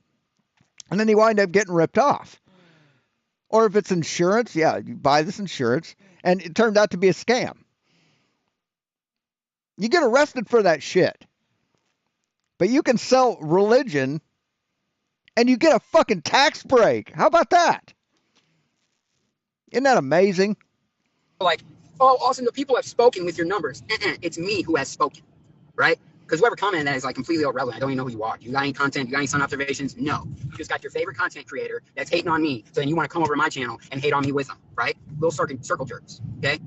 Speaker 1: And then you wind up getting ripped off. Or if it's insurance, yeah, you buy this insurance, and it turned out to be a scam. You get arrested for that shit. But you can sell religion, and you get a fucking tax break. How about that? Isn't that amazing?
Speaker 4: Like, oh, Austin, the people have spoken with your numbers. It's me who has spoken, right? Because whoever commented that is like completely irrelevant. I don't even know who you are. You got any content? You got any sun observations? No. You just got your favorite content creator that's hating on me. So then you want to come over to my channel and hate on me with them, right? Little circle jerks, okay?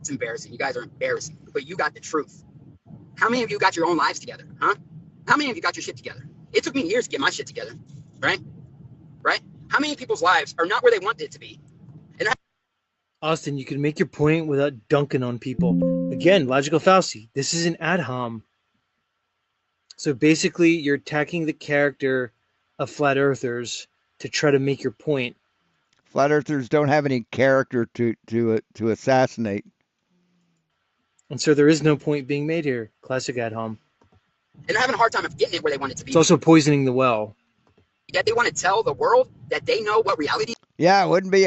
Speaker 4: It's embarrassing. You guys are embarrassing. But you got the truth. How many of you got your own lives together, huh? How many of you got your shit together? It took me years to get my shit together, right? Right? How many people's lives are not where they want it to be? And
Speaker 2: Austin, you can make your point without dunking on people. Again, logical fallacy. This is an ad hom. So basically, you're attacking the character of flat earthers to try to make your point.
Speaker 1: Flat earthers don't have any character to assassinate.
Speaker 2: And so there is no point being made here. Classic ad hom.
Speaker 4: And they're having a hard time of getting it where they want it to be.
Speaker 2: It's also poisoning the well.
Speaker 4: Yet they want to tell the world that they know what reality
Speaker 1: Yeah, it wouldn't be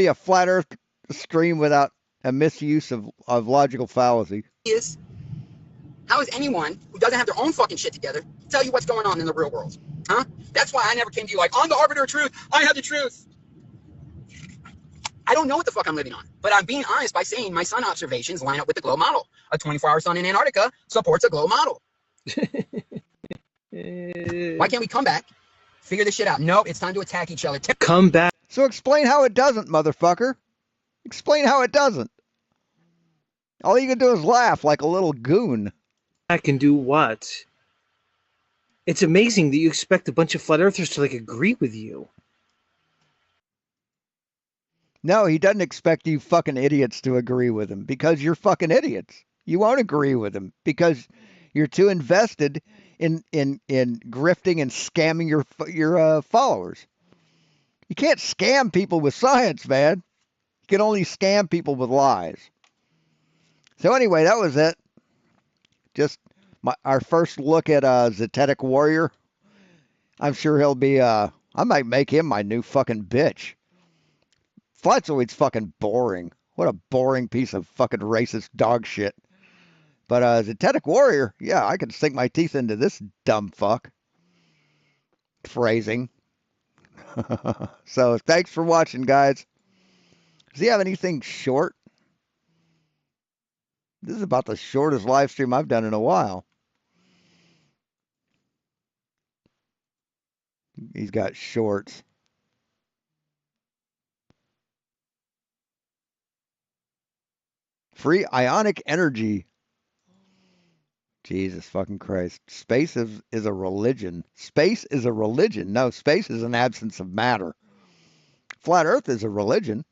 Speaker 1: a flat earth stream without a misuse of logical fallacy.
Speaker 4: is. How is anyone who doesn't have their own fucking shit together tell you what's going on in the real world? Huh? That's why I never came to you like, I'm the arbiter of truth. I have the truth. I don't know what the fuck I'm living on, but I'm being honest by saying my sun observations line up with the globe model. A 24-hour sun in Antarctica supports a globe model. Why can't we come back, figure this shit out? No, it's time to attack each other.
Speaker 2: Come back.
Speaker 1: So explain how it doesn't, motherfucker. Explain how it doesn't. All you can do is laugh like a little goon.
Speaker 2: Back and do what? It's amazing that you expect a bunch of flat earthers to like agree with you.
Speaker 1: No, he doesn't expect you fucking idiots to agree with him because you're fucking idiots. You won't agree with him because you're too invested in grifting and scamming your followers. You can't scam people with science, man. You can only scam people with lies. So anyway, that was it. Just our first look at Zetetic Warrior. I'm sure he'll be, I might make him my new fucking bitch. Flatzoid's fucking boring. What a boring piece of fucking racist dog shit. But Zetetic Warrior, yeah, I could sink my teeth into this dumb fuck. Phrasing. So thanks for watching, guys. Does he have anything short? This is about the shortest live stream I've done in a while. He's got shorts. Free ionic energy. Jesus fucking Christ. Space is a religion. Space is a religion. No, space is an absence of matter. Flat Earth is a religion.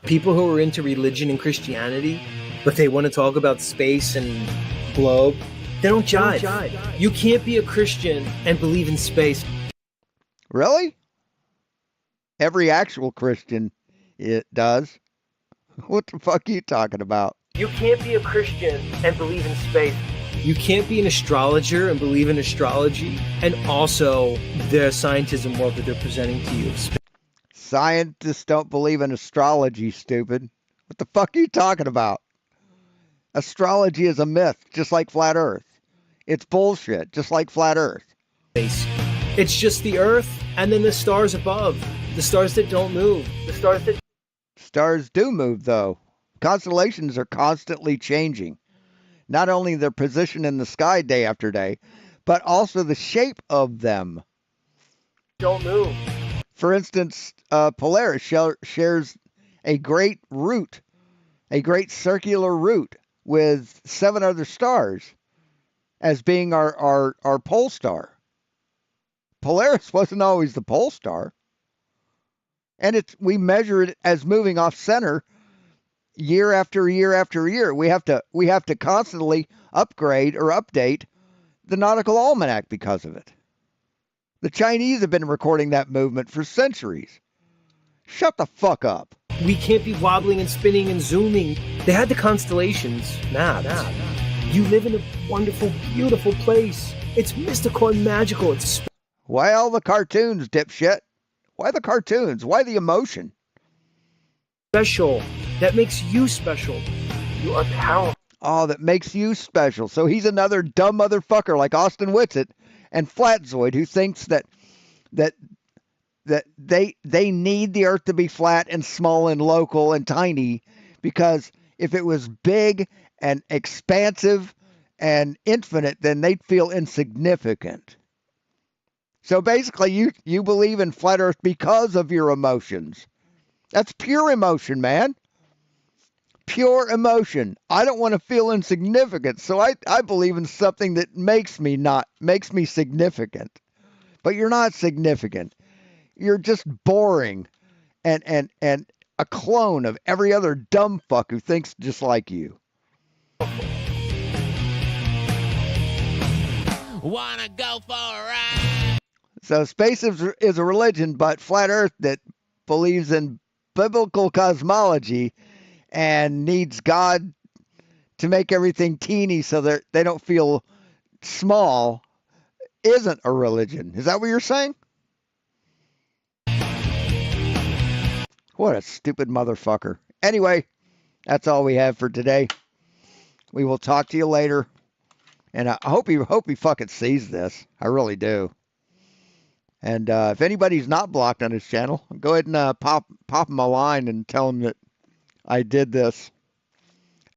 Speaker 2: People who are into religion and Christianity, but they want to talk about space and globe, they don't jive. You can't be a Christian and believe in space.
Speaker 1: Really? Every actual Christian it does. What the fuck are you talking about?
Speaker 2: You can't be a Christian and believe in space. You can't be an astrologer and believe in astrology and also the scientism world that they're presenting to you.
Speaker 1: Scientists don't believe in astrology, stupid. What the fuck are you talking about? Astrology is a myth, just like Flat Earth. It's bullshit, just like Flat Earth.
Speaker 2: It's just the Earth and then the stars above. The stars that don't move. The stars that...
Speaker 1: Stars do move, though. Constellations are constantly changing. Not only their position in the sky day after day, but also the shape of them.
Speaker 2: Don't move.
Speaker 1: For instance, Polaris shares a great route, a great circular route with 7 other stars as being our pole star. Polaris wasn't always the pole star. And we measure it as moving off center year after year after year. We have to constantly upgrade or update the nautical almanac because of it. The Chinese have been recording that movement for centuries. Shut the fuck up.
Speaker 2: We can't be wobbling and spinning and zooming. They had the constellations. Nah. You live in a wonderful, beautiful place. It's mystical and magical. It's
Speaker 1: Why all the cartoons, dipshit? Why the cartoons? Why the emotion?
Speaker 2: special. That makes you special. You are powerful.
Speaker 1: Oh, that makes you special. So he's another dumb motherfucker like Austin Whitsitt and Flatzoid who thinks that they need the Earth to be flat and small and local and tiny, because if it was big and expansive and infinite, then they'd feel insignificant. So basically, you believe in flat Earth because of your emotions. That's pure emotion, man. Pure emotion. I don't want to feel insignificant, so I believe in something that makes me significant. But you're not significant. You're just boring and a clone of every other dumb fuck who thinks just like you.
Speaker 5: Wanna go for a ride?
Speaker 1: So space is a religion, but flat Earth that believes in biblical cosmology and needs God to make everything teeny so that they don't feel small isn't a religion. Is that what you're saying? What a stupid motherfucker. Anyway, that's all we have for today. We will talk to you later. And I hope he fucking sees this. I really do. And if anybody's not blocked on his channel, go ahead and pop him a line and tell him that I did this.